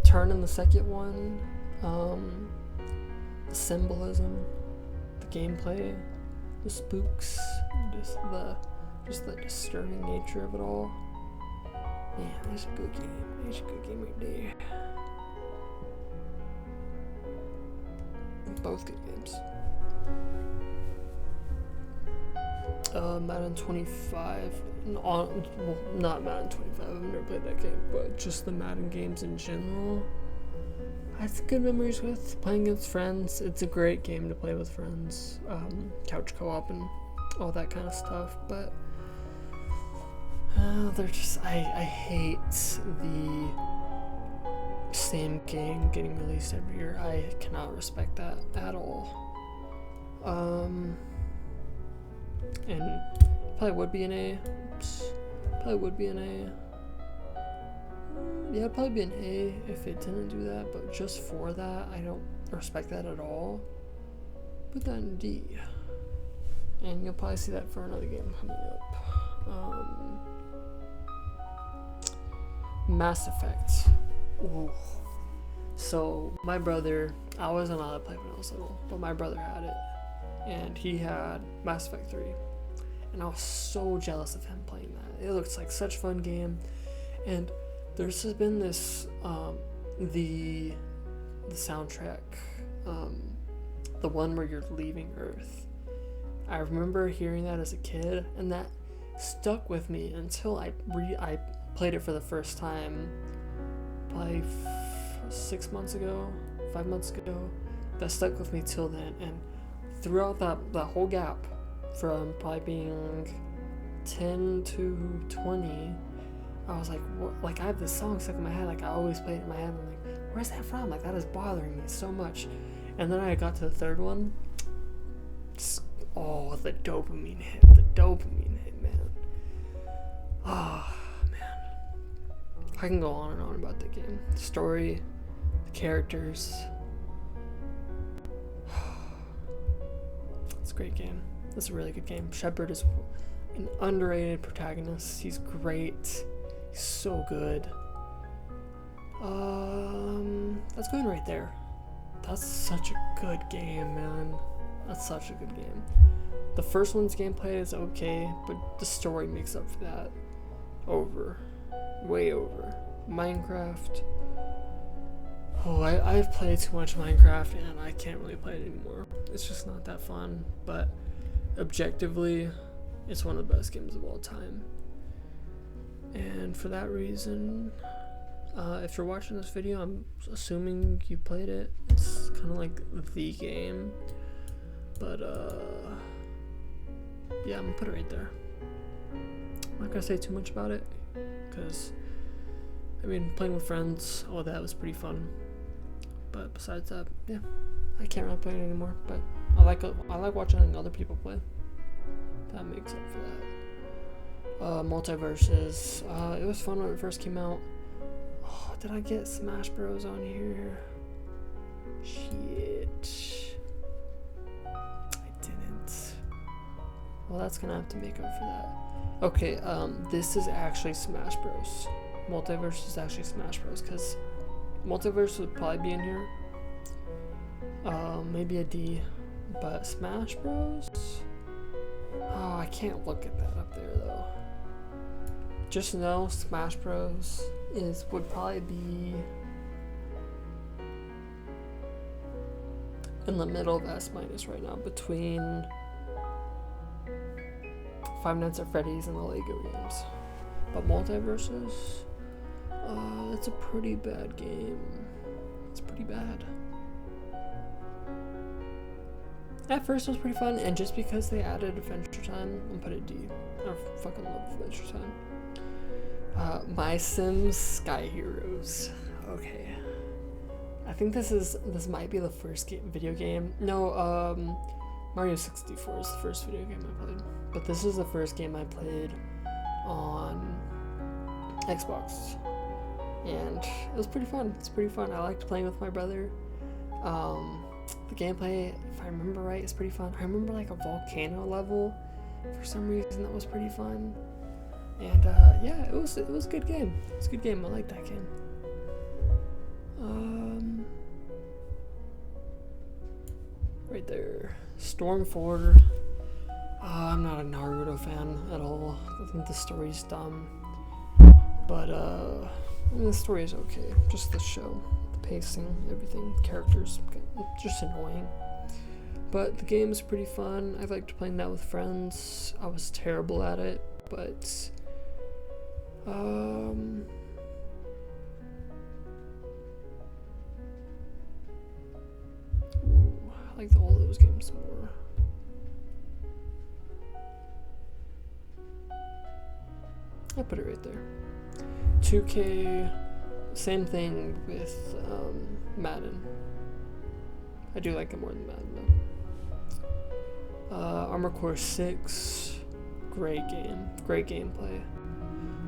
Speaker 1: Turn in the second one, the symbolism, the gameplay, the spooks, just the disturbing nature of it all. Man, that's a good game. That's a good game right there. Both good games. Madden 25. Well, not Madden 25. I've never played that game, but just the Madden games in general. I have good memories with playing against friends. It's a great game to play with friends. Couch co-op and all that kind of stuff. But they're just. I hate the same game getting released every year. I cannot respect that at all. And probably would be an A. Yeah, it'd probably be an A if it didn't do that, but just for that, I don't respect that at all. Put that in D. And you'll probably see that for another game coming up. Mass Effect. Ooh. So, my brother, I wasn't allowed to play when I was little, but my brother had it. And he had Mass Effect 3. and I was so jealous of him playing that. It looks like such a fun game, and there's been this the soundtrack, the one where you're leaving Earth. I remember hearing that as a kid, and that stuck with me until I played it for the first time, probably 6 months ago, 5 months ago. That stuck with me till then, and throughout that whole gap, from probably being 10 to 20, I was like, what? Like, I have this song stuck in my head. Like, I always play it in my head. I'm like, where's that from? Like, that is bothering me so much. And then I got to the third one. The dopamine hit. The dopamine hit, man. Oh, man. I can go on and on about the game. The story, the characters. It's a great game. It's a really good game. Shepard is an underrated protagonist. He's great. He's so good. That's going right there. That's such a good game, man. That's such a good game. The first one's gameplay is okay, but the story makes up for that. Way over. Minecraft. Oh, I've played too much Minecraft and I can't really play it anymore. It's just not that fun, but objectively, it's one of the best games of all time. And for that reason, if you're watching this video, I'm assuming you played it. It's kind of like the game, but yeah, I'm gonna put it right there. I'm not gonna say too much about it, because I mean, playing with friends, all that was pretty fun. But besides that, yeah, I can't really play it anymore. But I like watching other people play. That makes up for that. Multiverses. It was fun when it first came out. Oh, did I get Smash Bros on here? Shit. I didn't. Well, that's gonna have to make up for that. Okay, this is actually Smash Bros. Multiverse is actually Smash Bros. Because Multiverse would probably be in here. Maybe a D. But Smash Bros? Oh, I can't look at that up there though. Just know Smash Bros would probably be in the middle of S- right now, between Five Nights at Freddy's and the Lego games. But Multiverses, it's a pretty bad game. It's pretty bad. At first it was pretty fun, and just because they added Adventure Time, I'm put a D. I fucking love Adventure Time. My Sims Sky Heroes. Okay. I think this might be the first video game. No, Mario 64 is the first video game I played. But this is the first game I played on Xbox. And it was pretty fun. It's pretty fun. I liked playing with my brother. The gameplay, if I remember right, is pretty fun. I remember like a volcano level for some reason that was pretty fun. And yeah, it was a good game. It's a good game. I like that game. Right there, Stormford. I'm not a Naruto fan at all. I think the story's dumb. But I mean, the story is okay. Just the show, the pacing, everything, characters, just annoying. But the game's pretty fun. I liked playing that with friends. I was terrible at it, but I like all those games more. I put it right there. 2K, same thing with Madden. I do like it more than Madden though. Armored Core 6, great game, great gameplay.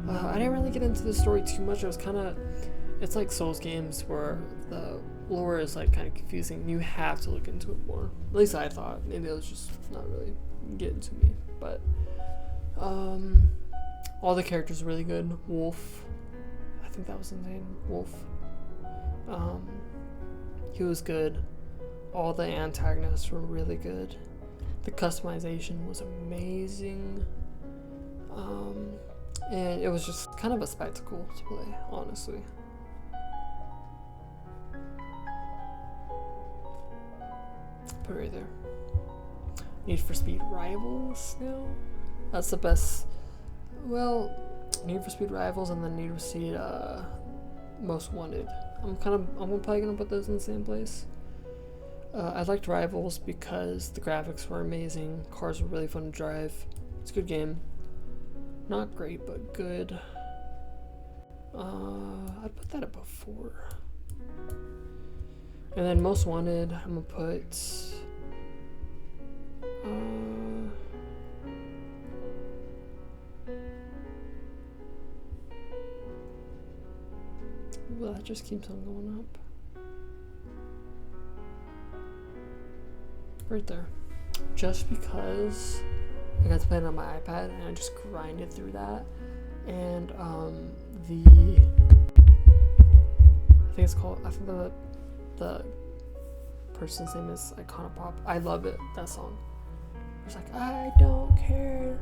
Speaker 1: I didn't really get into the story too much. It's like Souls games where the lore is like kind of confusing. You have to look into it more. At least I thought. Maybe it was just not really getting to me. But all the characters are really good. Wolf, I think that was his name. Wolf. He was good. All the antagonists were really good. The customization was amazing. And it was just kind of a spectacle to play, honestly. Put it right there. Need for Speed Rivals now? That's the best. Well, Need for Speed Rivals and then Need for Speed Most Wanted. I'm probably gonna put those in the same place. I liked Rivals because the graphics were amazing. Cars were really fun to drive. It's a good game. Not great, but good. I'd put that above 4. And then Most Wanted, I'm gonna put. Well, that just keeps on going up. Right there. Just because I got to play it on my iPad and I just grinded through that. And I think the person's name is Iconopop. I love it, that song. It's like, I don't care,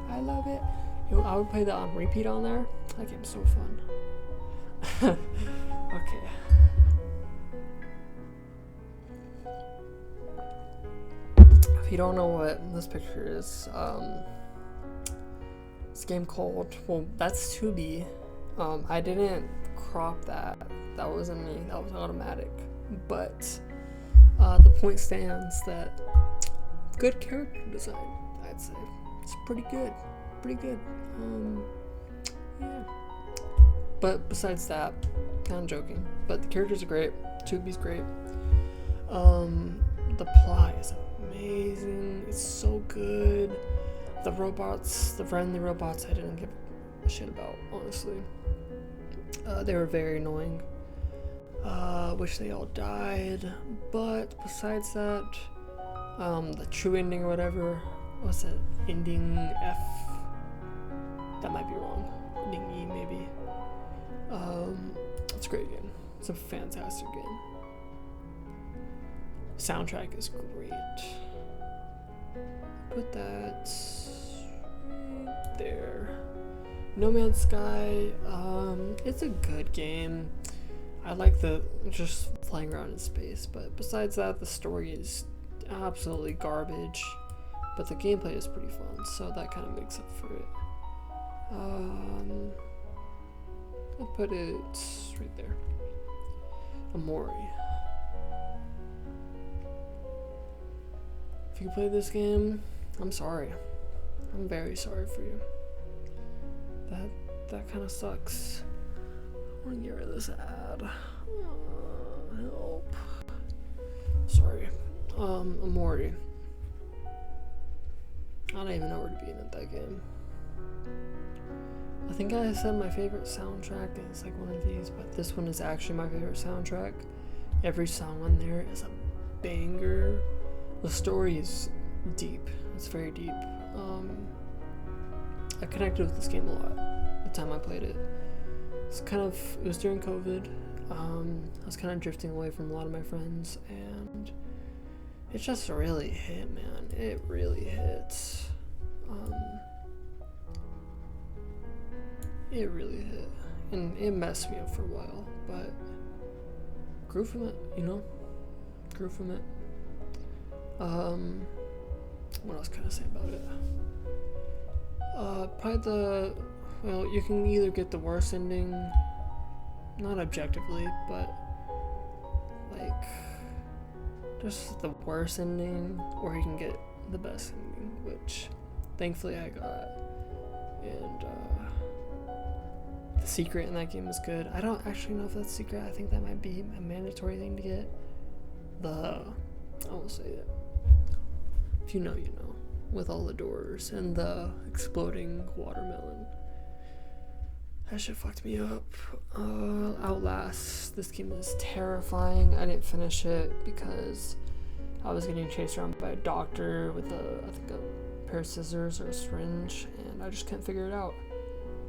Speaker 1: I love it. I would play that on repeat on there. That game's so fun. Okay. If you don't know what this picture is, it's a game called, well, that's 2B. I didn't crop that. That wasn't me. That was automatic. But the point stands that good character design, I'd say. It's pretty good. Pretty good. Yeah. But besides that, kind of joking. But the characters are great. 2B's great. The plot is amazing. It's so good. The robots, the friendly robots, I didn't give a shit about, honestly. They were very annoying. Wish they all died. But besides that, the true ending or whatever, what's that? Ending F? That might be wrong. Ending E, maybe. It's a great game. It's a fantastic game. Soundtrack is great. Put that right there. No Man's Sky, it's a good game. I like the just flying around in space, but besides that, the story is absolutely garbage. But the gameplay is pretty fun, so that kind of makes up for it. I'll put it right there. Amori. If you play this game, I'm sorry. I'm very sorry for you. That kind of sucks. I want to get rid of this ad. Help. Sorry. Amori. I don't even know where to begin at that game. I think I said my favorite soundtrack is like one of these, but this one is actually my favorite soundtrack. Every song on there is a banger. The story is deep. It's very deep. I connected with this game a lot the time I played it. It was during COVID. I was kind of drifting away from a lot of my friends, and it just really hit, man. It really hit. It really hit, and it messed me up for a while, but grew from it, grew from it. What else can I say about it? Probably you can either get the worst ending, not objectively, but like just the worst ending, or you can get the best ending, which thankfully I got. And the secret in that game is good. I don't actually know if that's secret. I think that might be a mandatory thing to get. I won't say it. If you know, you know. With all the doors and the exploding watermelon. That shit fucked me up. Outlast. This game is terrifying. I didn't finish it because I was getting chased around by a doctor with a pair of scissors or a syringe, and I just couldn't figure it out.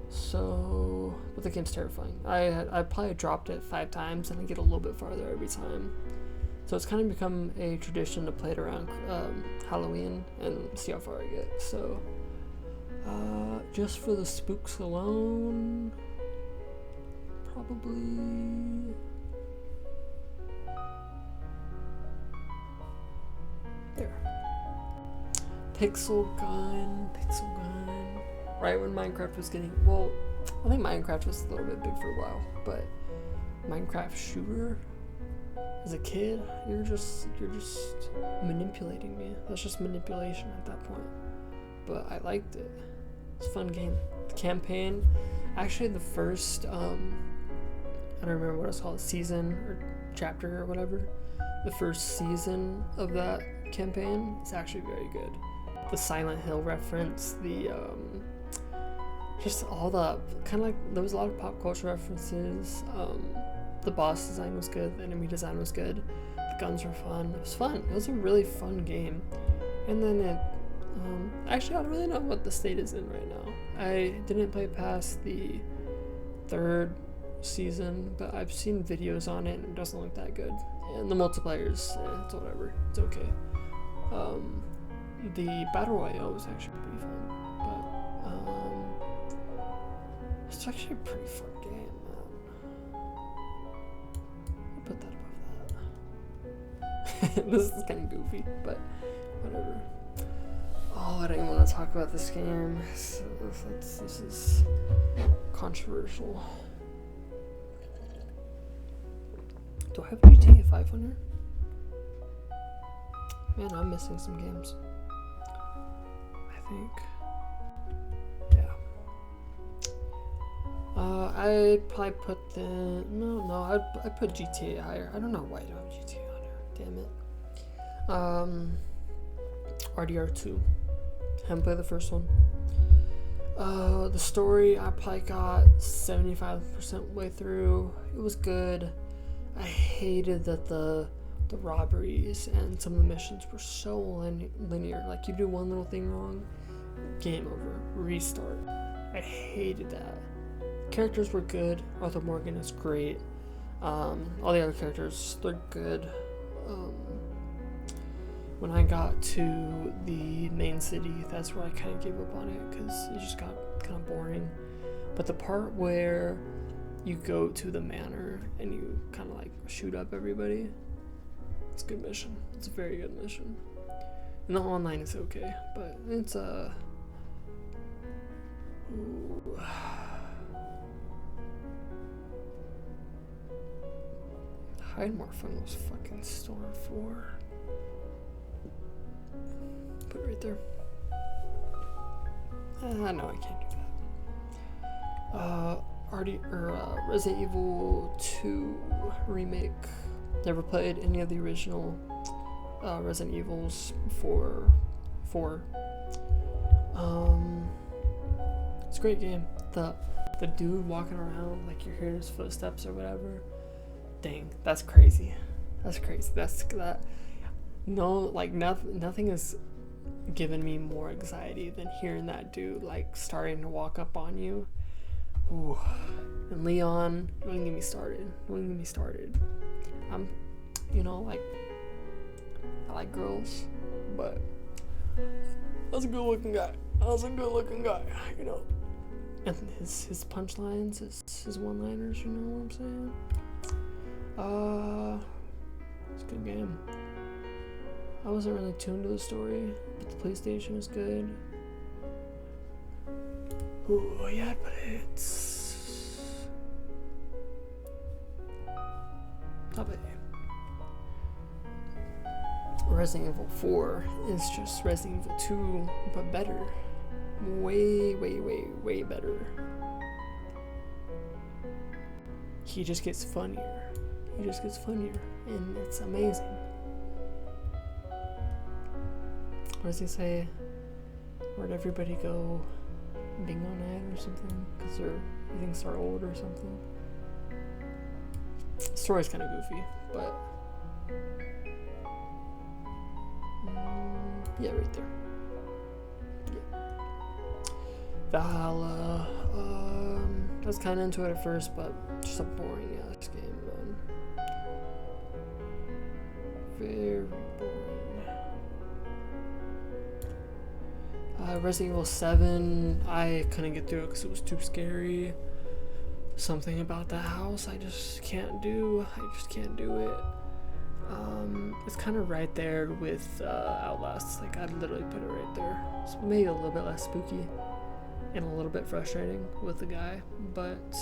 Speaker 1: So, but the game's terrifying. I probably dropped it 5 times and I get a little bit farther every time. So it's kind of become a tradition to play it around Halloween and see how far I get. So Just for the spooks alone, probably there. Pixel gun. Right when Minecraft was getting, well, I think Minecraft was a little bit big for a while, but Minecraft shooter, as a kid, you're just manipulating me. That's just manipulation at that point. But I liked it. It's a fun game. The campaign, actually the first, I don't remember what it's called, season or chapter or whatever. The first season of that campaign is actually very good. The Silent Hill reference, the just all the kind of like, there was a lot of pop culture references. The boss design was good, the enemy design was good, the guns were fun. It was fun. It was a really fun game. And then it, actually I don't really know what the state is in right now. I didn't play past the 3rd season, but I've seen videos on it and it doesn't look that good. And the multiplayer's, it's whatever, it's okay. The Battle Royale was actually pretty fun, but it's actually a pretty fun game, man. I'll put that above that. This is kind of goofy, but whatever. Oh, I don't even want to talk about this game. So this is controversial. Do I have GTA 5 on here? Man, I'm missing some games. I think. Yeah. I'd probably put the... No, I'd put GTA higher. I don't know why I don't have GTA on here. Damn it. RDR2. Haven't played the first one. The story, I probably got 75% way through. It was good. I hated that the robberies and some of the missions were so linear. Like, you do one little thing wrong, game over, restart. I hated that. Characters were good. Arthur Morgan is great. All the other characters, they're good. When I got to the main city, that's where I kind of gave up on it because it just got kind of boring. But the part where you go to the manor and you kind of like shoot up everybody, it's a good mission. It's a very good mission. And the online is okay, but it's Hide more from those fucking Storm 4. Put it right there. No, I can't do that. Resident Evil 2 remake. Never played any of the original Resident Evils before 4. It's a great game. The dude walking around, like you're hearing his footsteps or whatever. Dang, that's crazy. That's crazy. No, like nothing is giving me more anxiety than hearing that dude like starting to walk up on you. Ooh. And Leon, don't even get me started. I'm, like, I like girls, but that's a good looking guy. And his punchlines, his one-liners, you know what I'm saying? It's a good game. I wasn't really tuned to the story, but the PlayStation was good. Ooh, yeah, but it's top 8. Resident Evil 4 is just Resident Evil 2, but better. Way better. He just gets funnier. And it's amazing. What does he say? Where'd everybody go? Bingo night or something? Because he thinks they're old or something. The story's kind of goofy, but yeah, right there. Yeah. Valhalla. I was kind of into it at first, but just a boring ass game, man. Very boring. Resident Evil 7, I couldn't get through it because it was too scary. Something about that house I just can't do. I just can't do it. It's kind of right there with Outlast. Like, I'd literally put it right there. So maybe a little bit less spooky and a little bit frustrating with the guy, but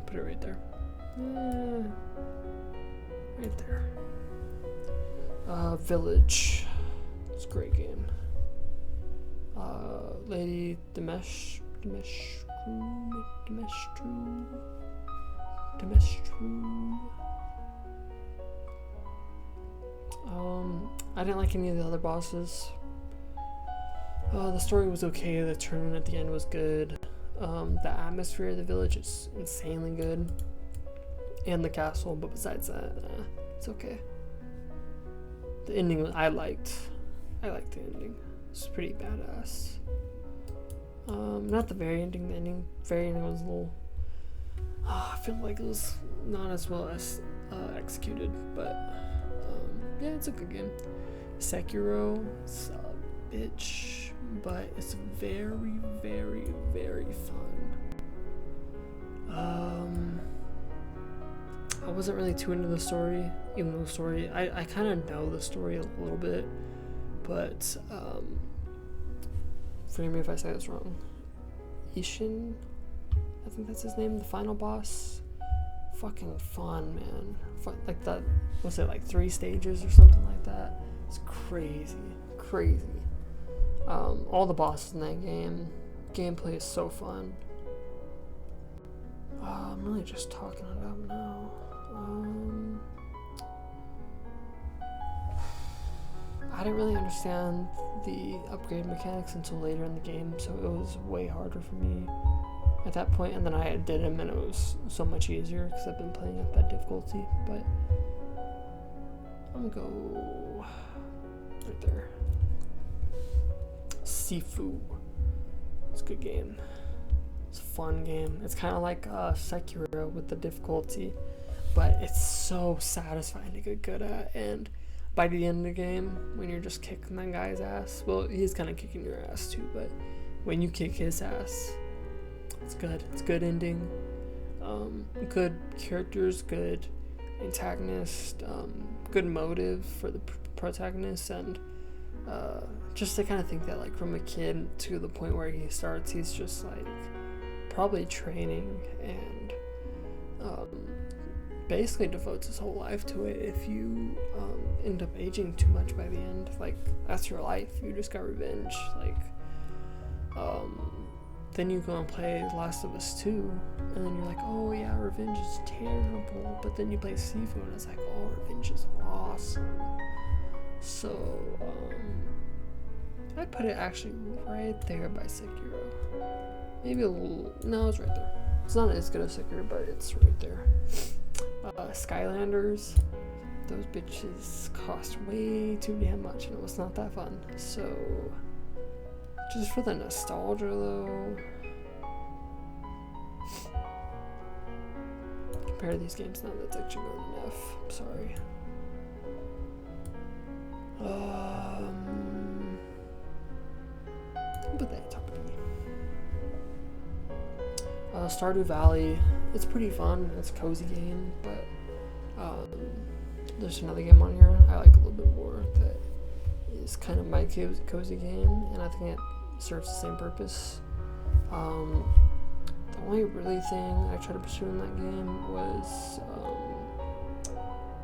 Speaker 1: put it right there. Right there. Village. It's a great game. Lady Dimitrescu. I didn't like any of the other bosses. The story was okay, the turn at the end was good. The atmosphere of the village is insanely good. And the castle, but besides that, it's okay. The ending I liked. I liked the ending. It's pretty badass. Not the very ending. The very ending was a little. I feel like it was not as well as executed, but yeah, it's a good game. Sekiro, it's a bitch, but it's very, very, very fun. I wasn't really too into the story, even though the story I kind of know the story a little bit, but forgive me if I say this wrong. Ishin, I think that's his name, the final boss. Fucking fun, man. Like that, was it like 3 stages or something like that? It's crazy, crazy. All the bosses in that game, gameplay is so fun. I'm really just talking it up now. I didn't really understand the upgrade mechanics until later in the game, so it was way harder for me at that point, and then I did them and it was so much easier because I've been playing at that difficulty. But I'm gonna go right there. Sifu. It's a good game. It's a fun game. It's kind of like Sekiro with the difficulty, but it's so satisfying to get good at. And by the end of the game, when you're just kicking that guy's ass, well, he's kind of kicking your ass too, but when you kick his ass, it's good. It's good ending. Good characters, good antagonist, good motive for the protagonist, and just to kind of think that, like, from a kid to the point where he starts, he's just like probably training and basically devotes his whole life to it. If you end up aging too much by the end, like, that's your life. You just got revenge. Like, then you go and play Last of Us 2, and then you're like, oh yeah, revenge is terrible. But then you play Sifu, and it's like, oh, revenge is awesome. So, I'd put it actually right there by Sekiro. Maybe a little, no, it's right there. It's not as good as Sekiro, but it's right there. Skylanders, those bitches cost way too damn much, and it was not that fun. So, just for the nostalgia though, compare to these games now, that's actually good enough. I'm sorry. I'll put that on top of me. Stardew Valley, it's pretty fun. It's a cozy game, but there's another game on here I like a little bit more that is kind of my cozy game, and I think it serves the same purpose. The only really thing I tried to pursue in that game was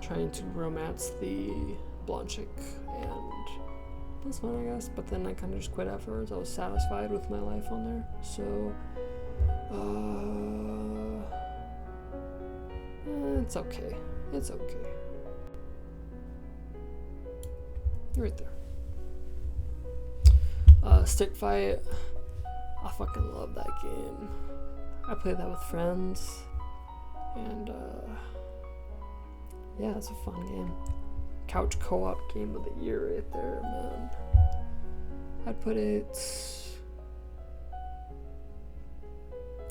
Speaker 1: trying to romance the blonde chick, and that's fun, I guess, but then I kind of just quit afterwards. I was satisfied with my life on there, so it's okay. It's okay. Right there. Stick Fight. I fucking love that game. I played that with friends, and yeah, it's a fun game. Couch co-op game of the year right there, man. I'd put it.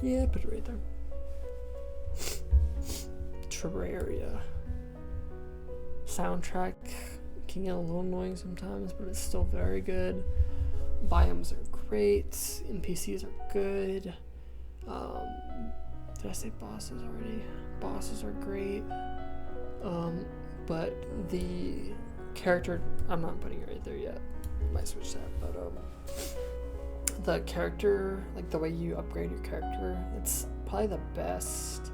Speaker 1: Yeah, I'd put it right there. Terraria. soundtrack can get a little annoying sometimes, but it's still very good. Biomes are great. NPCs are good. Did I say bosses already? Bosses are great. But the character, I'm not putting it right there yet. Might switch that, but the character, like the way you upgrade your character, it's probably the best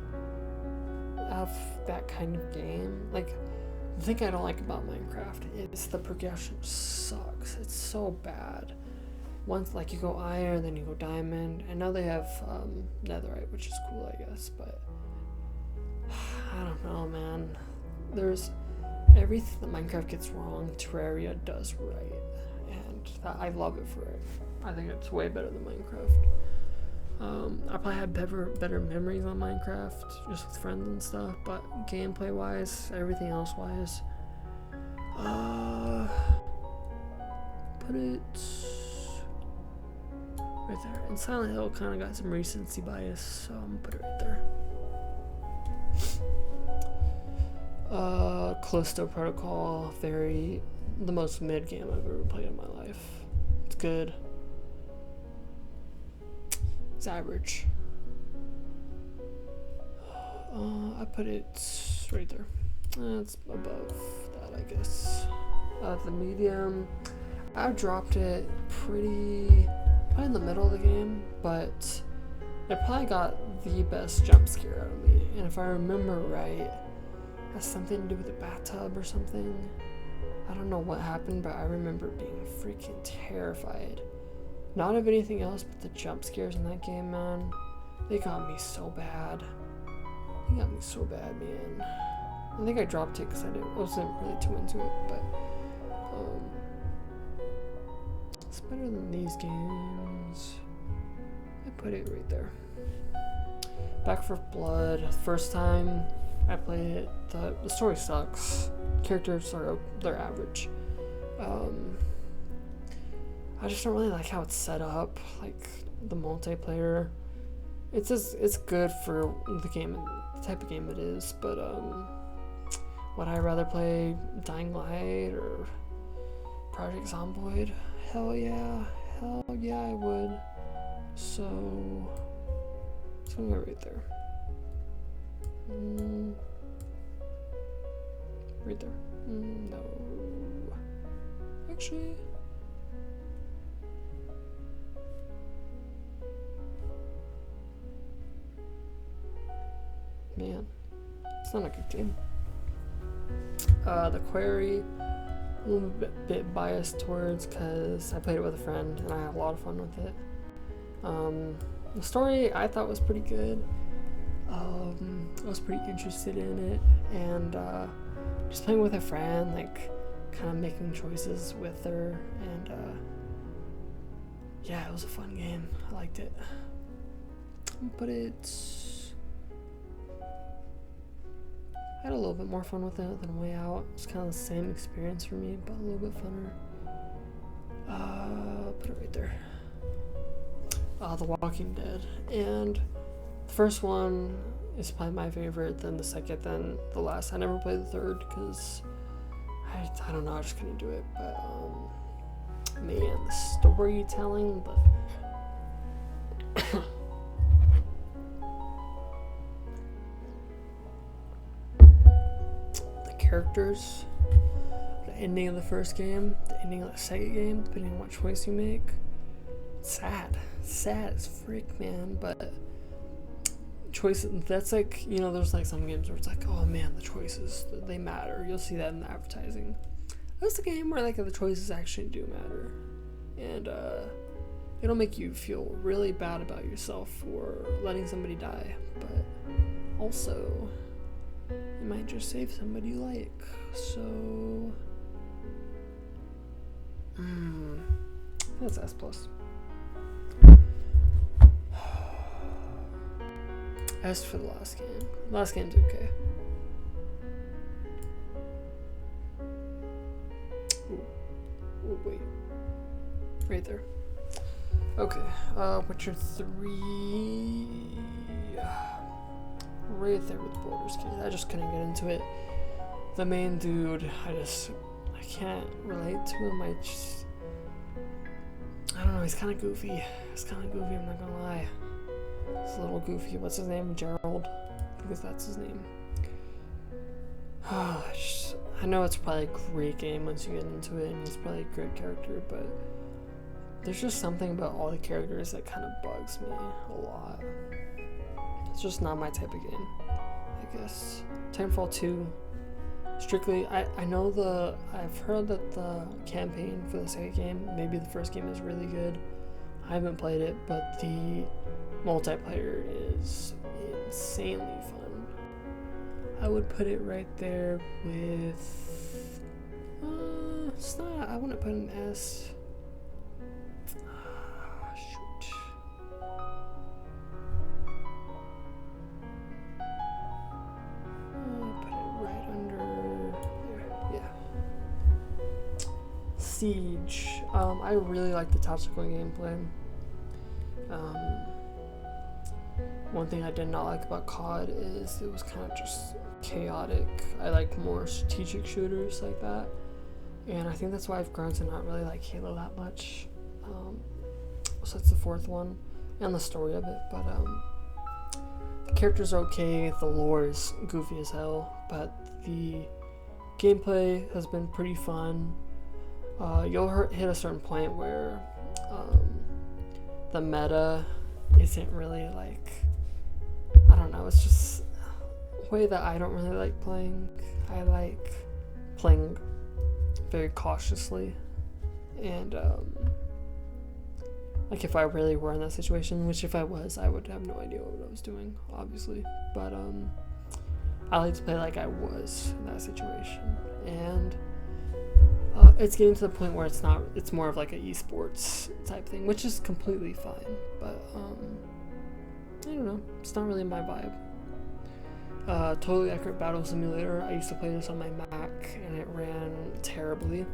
Speaker 1: of that kind of game. Like, the thing I don't like about Minecraft is the progression sucks. It's so bad. Once, like, you go iron, then you go diamond, and now they have netherite, which is cool, I guess, but I don't know, man. There's everything that Minecraft gets wrong, Terraria does right, and I love it for it. I think it's way better than Minecraft. I probably had better memories on Minecraft, just with friends and stuff, but gameplay-wise, everything else-wise, put it right there. And Silent Hill kind of got some recency bias, so I'm gonna put it right there. Callisto Protocol, the most mid game I've ever played in my life. It's good. It's average. I put it right there. It's above that, I guess. The medium, I dropped it probably in the middle of the game, but it probably got the best jump scare out of me. And if I remember right, it has something to do with the bathtub or something. I don't know what happened, but I remember being freaking terrified. Not of anything else, but the jump scares in that game, man. They got me so bad. They got me so bad, man. I think I dropped it because I wasn't really too into it, but it's better than these games. I put it right there. Back 4 Blood. First time I played it, the story sucks. Characters they're average. I just don't really like how it's set up, like the multiplayer. It's good for the type of game it is, but would I rather play Dying Light or Project Zomboid? Hell yeah, I would. So it's gonna go right there. Right there. No, actually. Man, it's not a good game. The Quarry, a little bit biased towards because I played it with a friend and I had a lot of fun with it. The story I thought was pretty good. I was pretty interested in it, and just playing with a friend, like kind of making choices with her, and yeah, it was a fun game. I liked it, but I had a little bit more fun with it than Way Out. It's kind of the same experience for me, but a little bit funner. Put it right there. The Walking Dead. And the first one is probably my favorite, then the second, then the last. I never played the third because I don't know, I just couldn't do it. But man, the storytelling, characters, the ending of the first game, the ending of the second game, depending on what choice you make. It's sad as frick, man, but choices, that's like, there's like some games where it's like, oh man, the choices, they matter. You'll see that in the advertising. That's the game where like the choices actually do matter, and it'll make you feel really bad about yourself for letting somebody die, but also it might just save somebody you like. So that's S+. As for the last game, last game's okay. Ooh, wait, right there. Okay, Witcher 3. Right there with Baldur's Gate. I just couldn't get into it. the main dude, I can't relate to him. I don't know, he's kind of goofy. I'm not gonna lie. He's a little goofy. What's his name? Gerald? Because that's his name. I know it's probably a great game once you get into it, and he's probably a great character, but there's just something about all the characters that kind of bugs me a lot. It's just not my type of game, I guess. Titanfall 2, strictly, I know I've heard that the campaign for the second game, maybe the first game, is really good. I haven't played it, but the multiplayer is insanely fun. I would put it right there with, it's not, I wouldn't put an S. Shoot. Put it right under there, yeah. Siege. I really like the tactical gameplay. One thing I did not like about COD is it was kind of just chaotic. I like more strategic shooters like that, and I think that's why I've grown to not really like Halo that much. So that's the fourth one, and the story of it. But the characters are okay. The lore is goofy as hell, but the gameplay has been pretty fun. You'll hit a certain point where the meta isn't really like, I don't know, it's just a way that I don't really like playing. I like playing very cautiously, and like if I really were in that situation, which if I was, I would have no idea what I was doing, obviously, but I like to play like I was in that situation, and it's getting to the point where it's more of like an esports type thing, which is completely fine, but I don't know, it's not really my vibe. Totally Accurate Battle Simulator, I used to play this on my Mac and it ran terribly,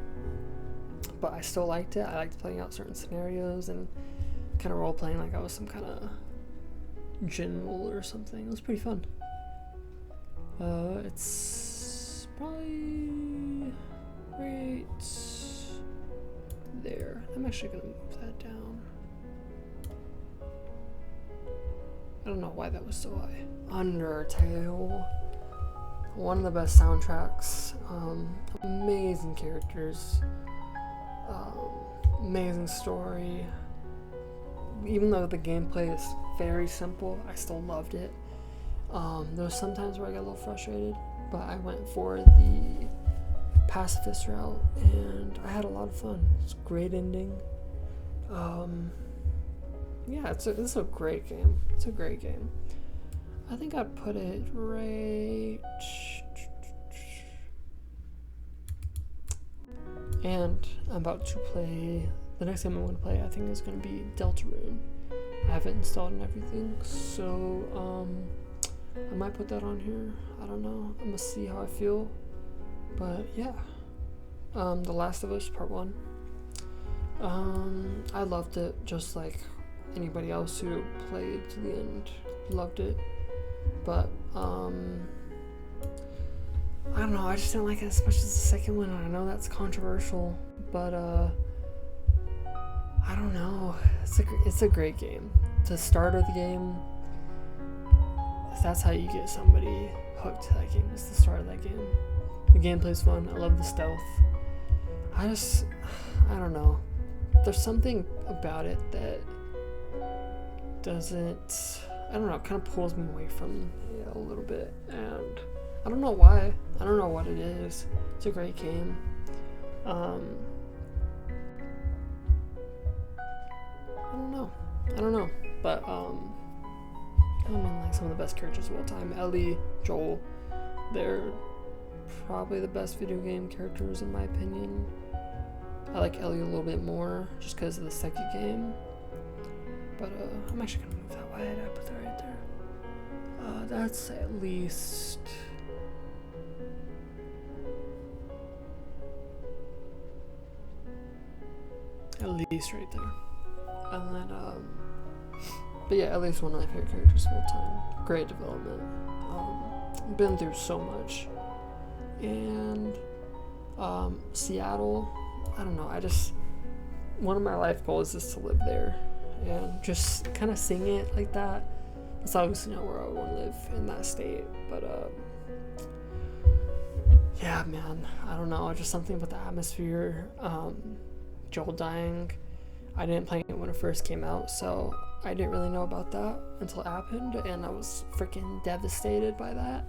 Speaker 1: but I still liked it. I liked playing out certain scenarios and kind of role playing like I was some kind of general or something. It was pretty fun. It's probably right there. I'm actually gonna move that down. I don't know why that was so high. Undertale. One of the best soundtracks. Amazing characters. Amazing story. Even though the gameplay is very simple, I still loved it. There was some times where I got a little frustrated, but I went for the pacifist route and I had a lot of fun. It's a great ending. Yeah, it's a great game. It's a great game. I think I'd put it right. And I'm about to play. The next game I'm going to play, I think, is going to be Deltarune. I have it installed and everything, so I might put that on here. I don't know. I'm gonna see how I feel. But yeah, The Last of Us Part 1. I loved it, just like anybody else who played to the end loved it. But I don't know, I just didn't like it as much as the second one. I know that's controversial, but I don't know. It's a great game. The start of the game, that's how you get somebody hooked to that game, is the start of that game. The gameplay's fun. I love the stealth. I don't know. There's something about it that doesn't, I don't know, it kind of pulls me away from it a little bit, and I don't know why. I don't know what it is. It's a great game. I don't know. But I mean, like, some of the best characters of all time. Ellie, Joel, they're probably the best video game characters in my opinion. I like Ellie a little bit more just because of the second game. But I'm actually gonna move that. Why did I put that right there? That's at least right there. And then but yeah, Ellie's one of my favorite characters of all time. Great development. Been through so much, and Seattle. I don't know, one of my life goals is to live there and just kind of seeing it like that. That's obviously not where I want to live, in that state, but yeah, man, I don't know, just something about the atmosphere. Joel dying, I didn't play it when it first came out, so I didn't really know about that until it happened, and I was freaking devastated by that.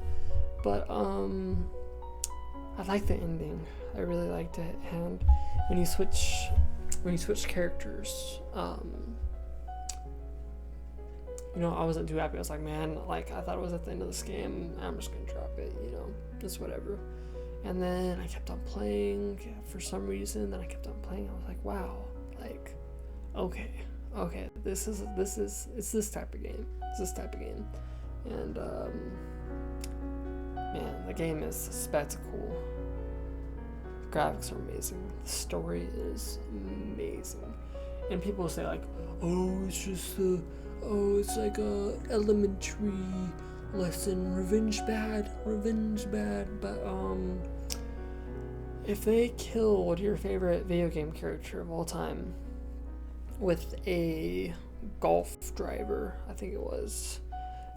Speaker 1: But I like the ending. I really liked it, and when you switch characters, you know, I wasn't too happy. I was like, man, like, I thought it was at the end of this game. I'm just gonna drop it, you know, just whatever. And then I kept on playing for some reason. Then I kept on playing. I was like, wow, like, okay, it's this type of game. It's this type of game. And man, the game is a spectacle. The graphics are amazing. The story is amazing. And people say like, oh, it's like a elementary lesson, revenge bad. But if they killed your favorite video game character of all time with a golf driver, I think it was,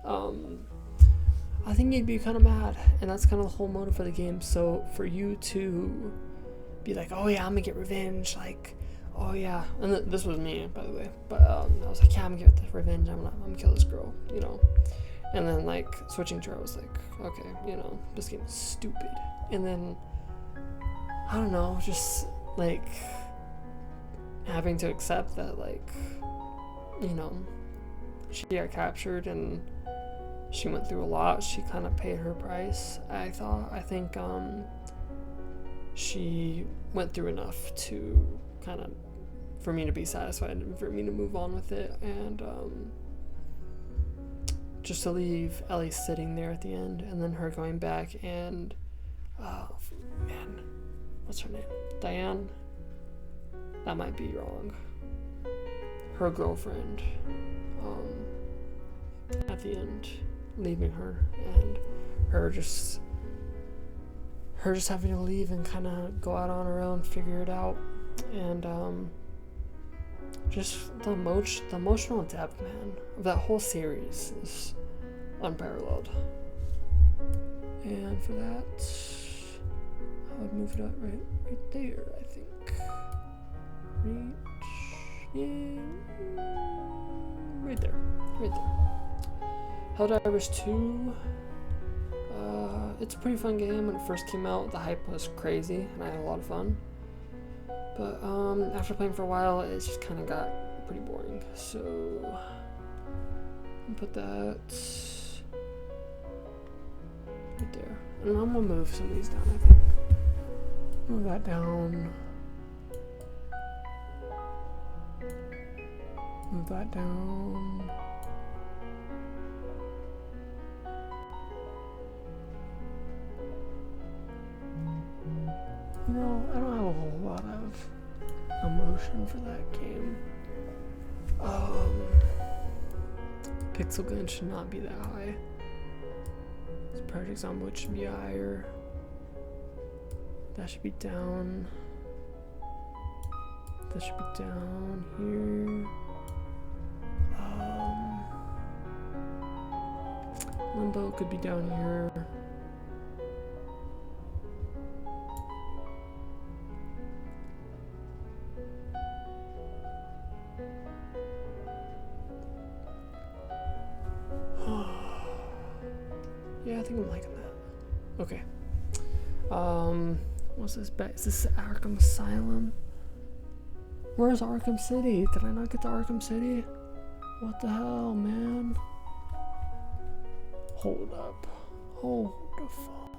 Speaker 1: I think you'd be kind of mad, and that's kind of the whole motive for the game. So for you to be like, oh yeah, I'm gonna get revenge, like, oh yeah, and this was me, by the way, but I was like, yeah, I'm gonna get the revenge, I'm gonna kill this girl, you know. And then like switching to her, I was like, okay, you know, this game is stupid. And then I don't know, just like having to accept that, like, you know, she got captured and she went through a lot. She kind of paid her price. I think she went through enough to kind of, for me to be satisfied and for me to move on with it, and just to leave Ellie sitting there at the end, and then her going back and man, what's her name? Diane? That might be wrong. Her girlfriend, at the end, leaving her, and her just having to leave and kind of go out on her own, figure it out, and just the emotional depth, man, of that whole series is unparalleled. And for that, I would move it up right there, I think. Right there. Helldivers 2. It's a pretty fun game. When it first came out, the hype was crazy, and I had a lot of fun. But after playing for a while, it just kind of got pretty boring. So I'll put that right there. And I'm gonna move some of these down, I think. Move that down. Move that down. You know, I don't have a whole lot of emotion for that game. Pixel gun should not be that high. This Project Zomboid should be higher. That should be down. That should be down here. Limbo could be down here. Yeah, I think I'm liking that. Okay. What's this bet? Is this Arkham Asylum? Where's Arkham City? Did I not get to Arkham City? What the hell, man? Hold up. Hold the phone.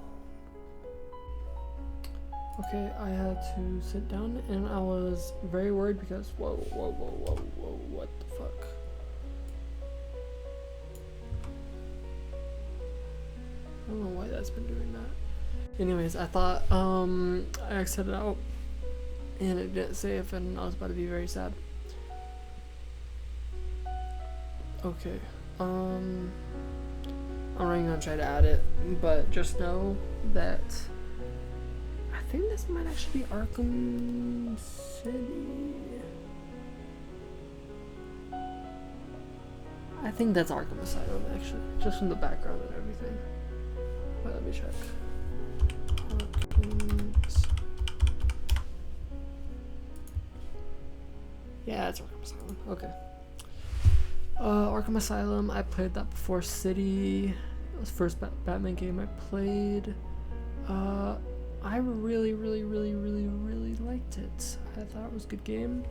Speaker 1: Okay, I had to sit down and I was very worried because whoa, what the fuck? I don't know why that's been doing that. Anyways, I thought I exited out and it didn't save, and I was about to be very sad. Okay, I'm not gonna try to add it, but just know that think this might actually be Arkham City. I think that's Arkham Asylum, actually, just from the background and everything. But let me check. Yeah, it's Arkham Asylum. Okay. Arkham Asylum. I played that before City. It was the first Batman game I played. I really liked it. I thought it was a good game.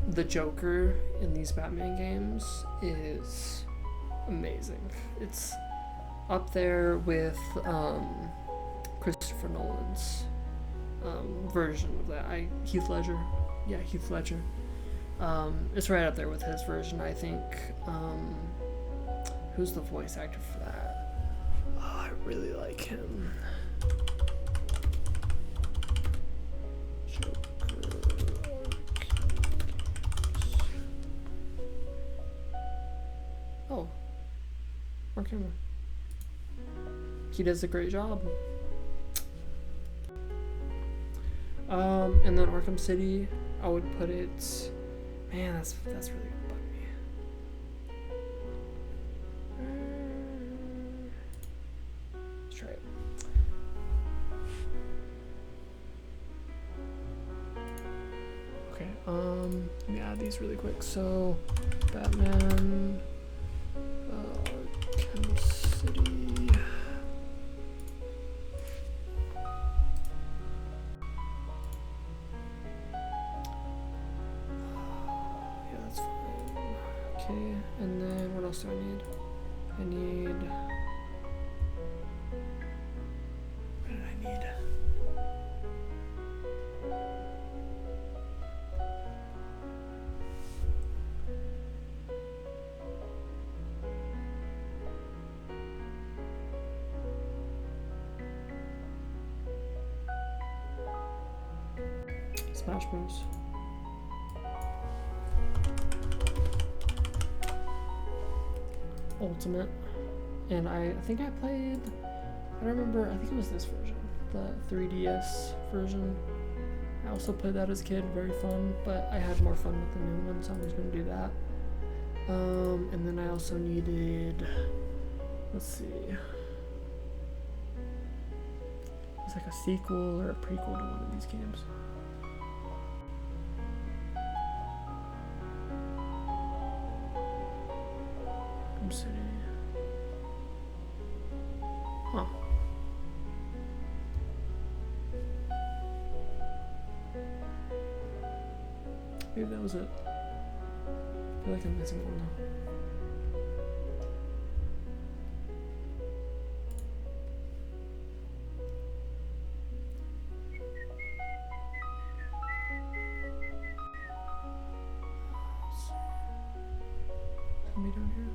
Speaker 1: The Joker in these Batman games is amazing. It's up there with Christopher Nolan's version of that. Heath Ledger. Yeah, Heath Ledger. It's right up there with his version, I think. Who's the voice actor for that? Oh, I really like him. Oh, Mark Hamill. He does a great job. And then Arkham City, I would put it. Man, that's really gonna bug me. Let's try it. Okay. Let me add these really quick. So, Batman, Arkham City. Okay, and then what else do I need? What did I need? Smash Bros. Ultimate, and I think I played, I don't remember, I think it was this version, the 3DS version. I also played that as a kid, very fun, but I had more fun with the new one, so I'm just going to do that. And then I also needed, let's see, it was like a sequel or a prequel to one of these games. City. Huh. Maybe that was it. I feel like I'm missing one now. Somebody down here?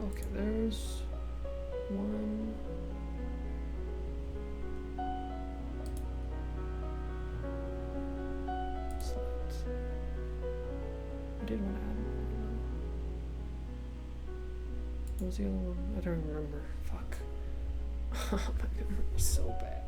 Speaker 1: Okay, there's one. Slides. I did want to add one. What was the other one? I don't remember. Fuck. My memory's so bad.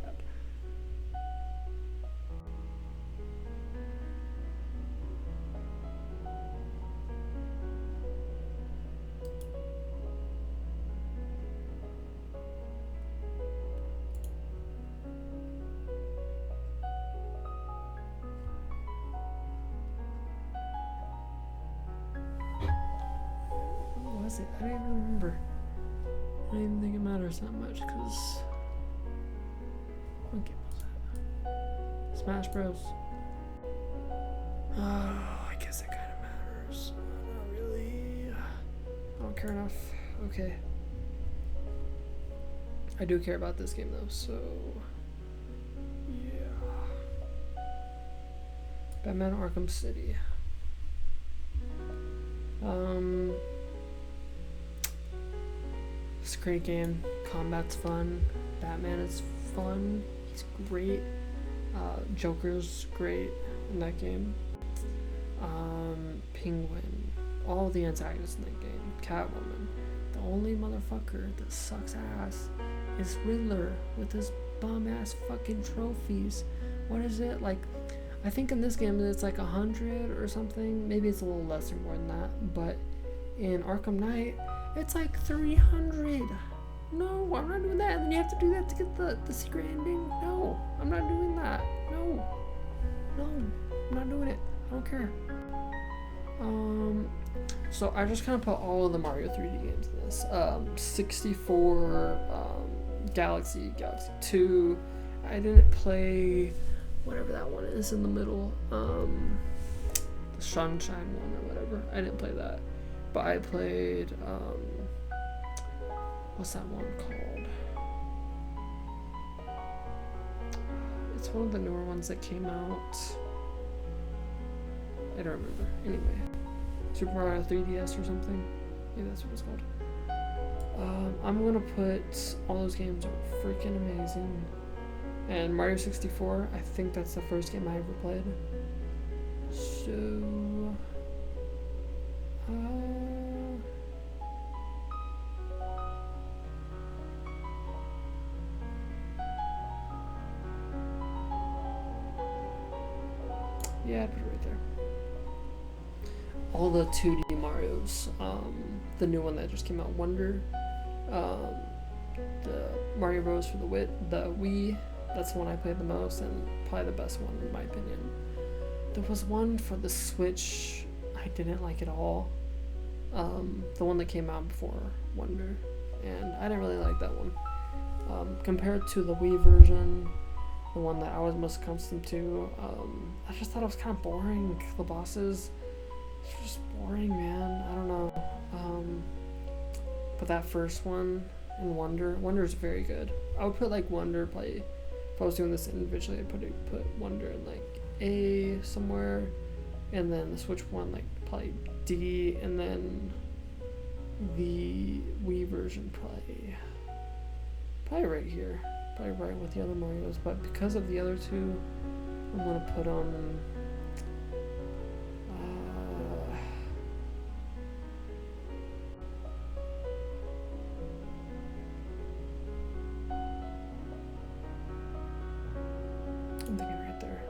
Speaker 1: It? I don't even remember. I don't even think it matters that much because what game was that? Smash Bros. Oh, I guess it kind of matters. Not really. I don't care enough. Okay. I do care about this game though, so yeah. Batman Arkham City. It's a great game. Combat's fun. Batman is fun. He's great. Joker's great in that game. Penguin. All the antagonists in that game. Catwoman. The only motherfucker that sucks ass is Riddler with his bum ass fucking trophies. What is it? Like, I think in this game it's like 100 or something. Maybe it's a little less or more than that. But in Arkham Knight, it's like 300. No, I'm not doing that. And then you have to do that to get the secret ending. No, I'm not doing that. No, I'm not doing it. I don't care. So I just kind of put all of the Mario 3D games in this. 64, Galaxy 2. I didn't play whatever that one is in the middle. The Sunshine one or whatever. I didn't play that. But I played, what's that one called? It's one of the newer ones that came out. I don't remember. Anyway. Super Mario 3DS or something. Maybe that's what it's called. I'm gonna put all those games are freaking amazing. And Mario 64, I think that's the first game I ever played. So, yeah, I'd put it right there. All the 2D Marios, the new one that just came out, Wonder, the Mario Bros for the Wii, that's the one I played the most and probably the best one in my opinion. There was one for the Switch I didn't like at all, the one that came out before Wonder, and I didn't really like that one. Compared to the Wii version, the one that I was most accustomed to, I just thought it was kind of boring. The bosses, it's just boring, man. I don't know. But that first one in Wonder is very good. I would put like Wonder play. If I was doing this individually, I'd put Wonder in like A somewhere, and then the Switch one like probably D, and then the Wii version probably right here, probably right with the other Marios. But because of the other two, I'm gonna put on. I'm thinking right there.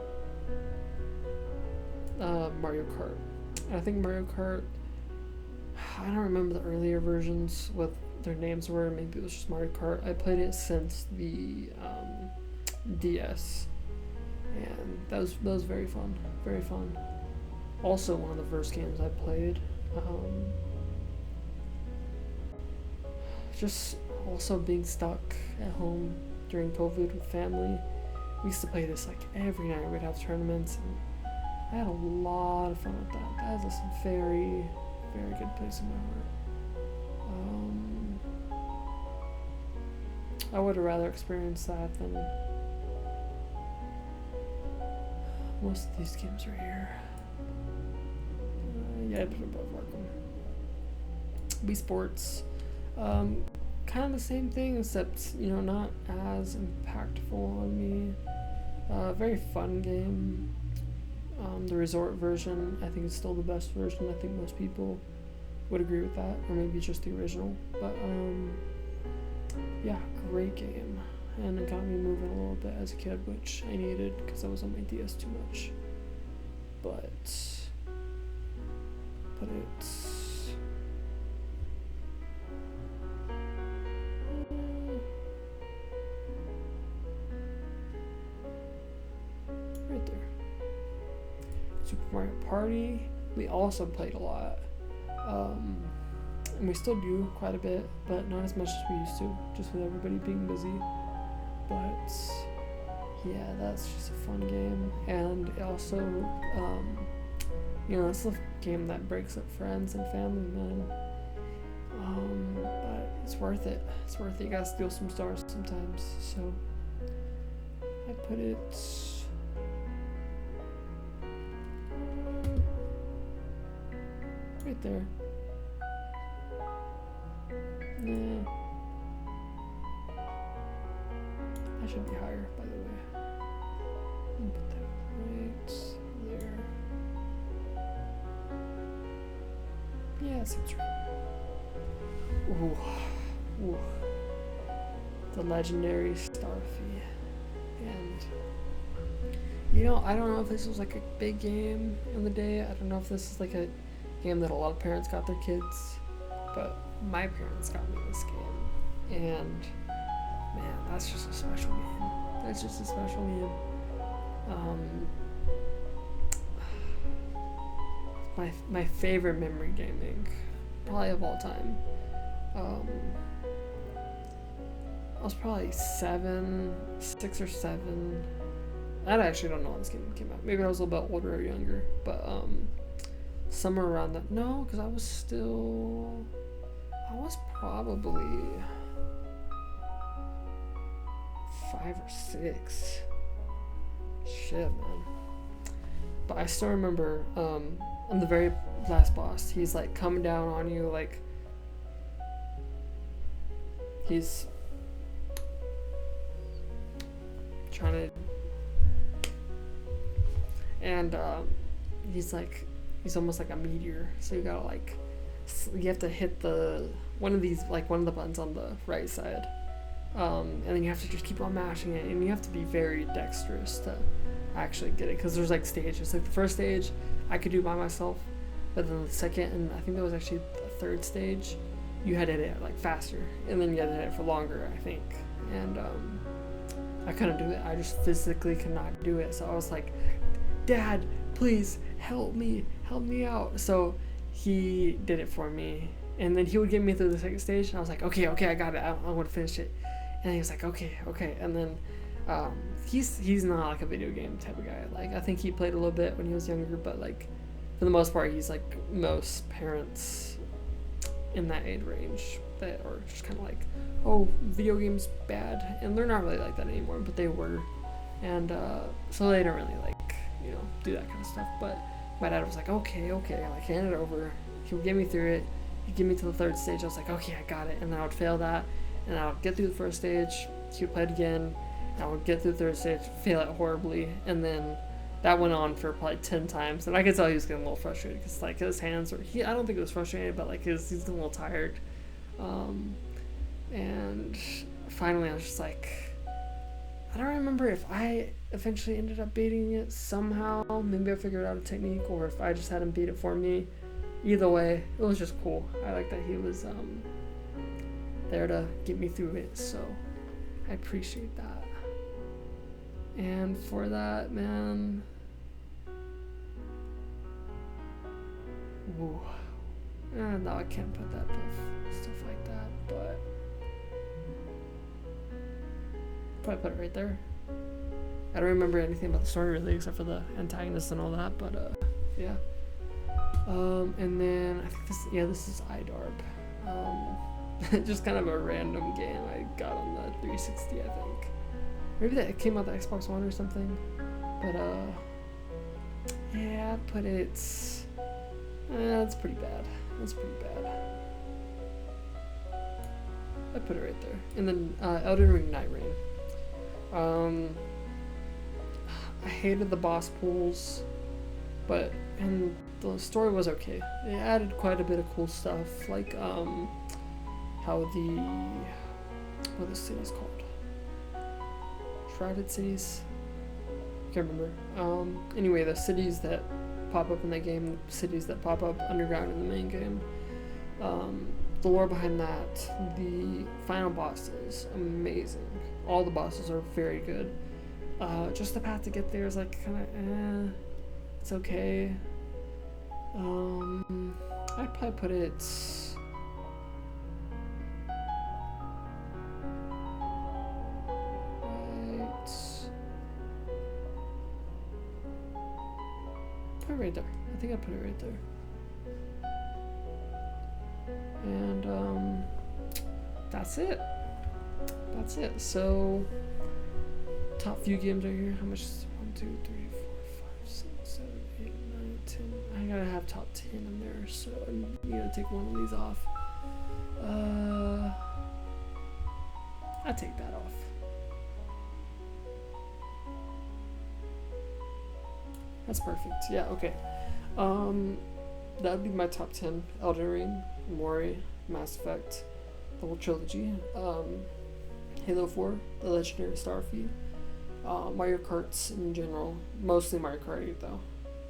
Speaker 1: Mario Kart. I think Mario Kart, I don't remember the earlier versions, what their names were. Maybe it was just Mario Kart. I played it since the DS, and that was very fun. Very fun. Also, one of the first games I played. Just also being stuck at home during COVID with family. We used to play this like every night. We'd have tournaments, and I had a lot of fun with that. That is a very, very good place in my heart. I would have rather experienced that than most of these games right here. Yeah, I'd put it above Arkham. Wii Sports, kind of the same thing, except not as impactful on me. Very fun game. The resort version, I think, is still the best version. I think most people would agree with that, or maybe just the original. But yeah, great game, and it got me moving a little bit as a kid, which I needed because I was on my DS too much. But it's right there. Super Mario Party, we also played a lot, and we still do quite a bit, but not as much as we used to, just with everybody being busy. But yeah, that's just a fun game, and it also, it's a game that breaks up friends and family, man. But it's worth it. It's worth it. You gotta steal some stars sometimes. So I put it right there. Nah. That should be higher, by the way. Put that right there. Yeah, seems right. Ooh. Ooh. The legendary Starfy. And you know, I don't know if this was like a big game in the day. I don't know if this is like a game that a lot of parents got their kids, but my parents got me this game. And man, that's just a special game. That's just a special game. My favorite memory gaming, probably of all time. I was probably 6 or 7. I actually don't know when this game came out. Maybe I was a little bit older or younger, but somewhere around that. No, because I was probably 5 or 6. Shit, man. But I still remember on the very last boss, he's like coming down on you, like he's trying to, and he's almost like a meteor, so you gotta like, you have to hit one of the buttons on the right side, and then you have to just keep on mashing it, and you have to be very dexterous to actually get it, because there's like stages. Like the first stage I could do by myself, but then the second, and I think there was actually a third stage, you had to hit it like faster, and then you had to hit it for longer, I think. And I couldn't do it. I just physically could not do it. So I was like, Dad, please help me out. So he did it for me, and then he would get me through the second stage, and I was like, okay, I got it. I want to finish it. And he was like, okay. And then he's not like a video game type of guy. Like I think he played a little bit when he was younger, but like for the most part, he's like most parents in that age range that are just kind of like, oh, video games bad, and they're not really like that anymore, but they were, and so they don't really like, you know, do that kind of stuff. But my dad was like, okay, like hand it over. He would get me through it. He'd get me to the third stage. I was like, okay, I got it, and then I would fail that, and I would get through the first stage. He would play it again. I would get through the third stage, fail it horribly, and then that went on for probably 10 times, and I could tell he was getting a little frustrated, because like his hands were, I don't think it was frustrated, but like he's getting a little tired, and finally I was just like, I don't remember if I eventually ended up beating it somehow. Maybe I figured out a technique, or if I just had him beat it for me. Either way, it was just cool. I like that he was there to get me through it, so I appreciate that. And for that, man, ooh, no, I can't put that stuff like that, but probably put it right there. I don't remember anything about the story really, except for the antagonists and all that, but yeah. And then I think this is iDarb. Just kind of a random game I got on the 360, I think. Maybe that came out the Xbox One or something. But yeah, I put it. It's pretty bad. It's pretty bad. I put it right there. And then Elden Ring Night Rain. I hated the boss pools, and the story was okay. It added quite a bit of cool stuff, like how what the city's called. Shrouded Cities? Can't remember. Anyway, the cities that pop up in the game, cities that pop up underground in the main game. The lore behind that, the final boss is amazing. All the bosses are very good. Just the path to get there is like kind of it's okay. I'd probably put it right there. I think I put it right there. And that's it. That's it. So, top few games right here. How much is 1, 2, 3, 4, 5, 6, 7, 8, 9, 10. I gotta have top 10 in there, so I'm gonna take one of these off. I take that off. That's perfect. Yeah, okay. That'd be my top 10. Elden Ring, Mori, Mass Effect, the whole trilogy, Halo 4, The Legendary Starfield, Mario Karts in general, mostly Mario Kart 8 though,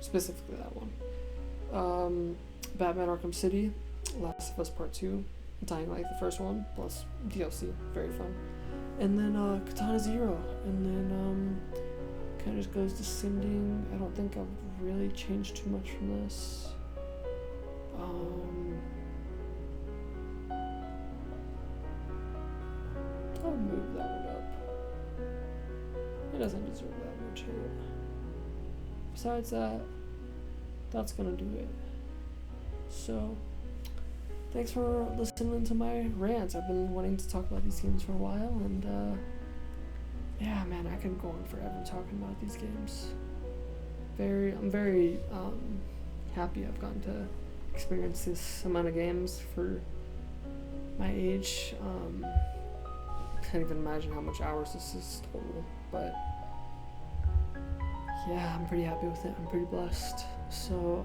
Speaker 1: specifically that one. Batman Arkham City, Last of Us Part 2, Dying Light the first one, plus DLC, very fun. And then Katana Zero, and then kind of just goes descending. I don't think I've really changed too much from this. I'll move that one up. It doesn't deserve that much hate. Besides that, that's gonna do it. So, thanks for listening to my rants. I've been wanting to talk about these games for a while, and yeah, man, I can go on forever talking about these games. I'm very happy I've gotten to experience this amount of games for my age. Can't even imagine how much hours this is total, but yeah, I'm pretty happy with it. I'm pretty blessed. So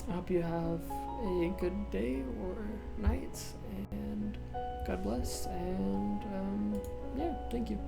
Speaker 1: I hope you have a good day or night, and God bless, and yeah, thank you.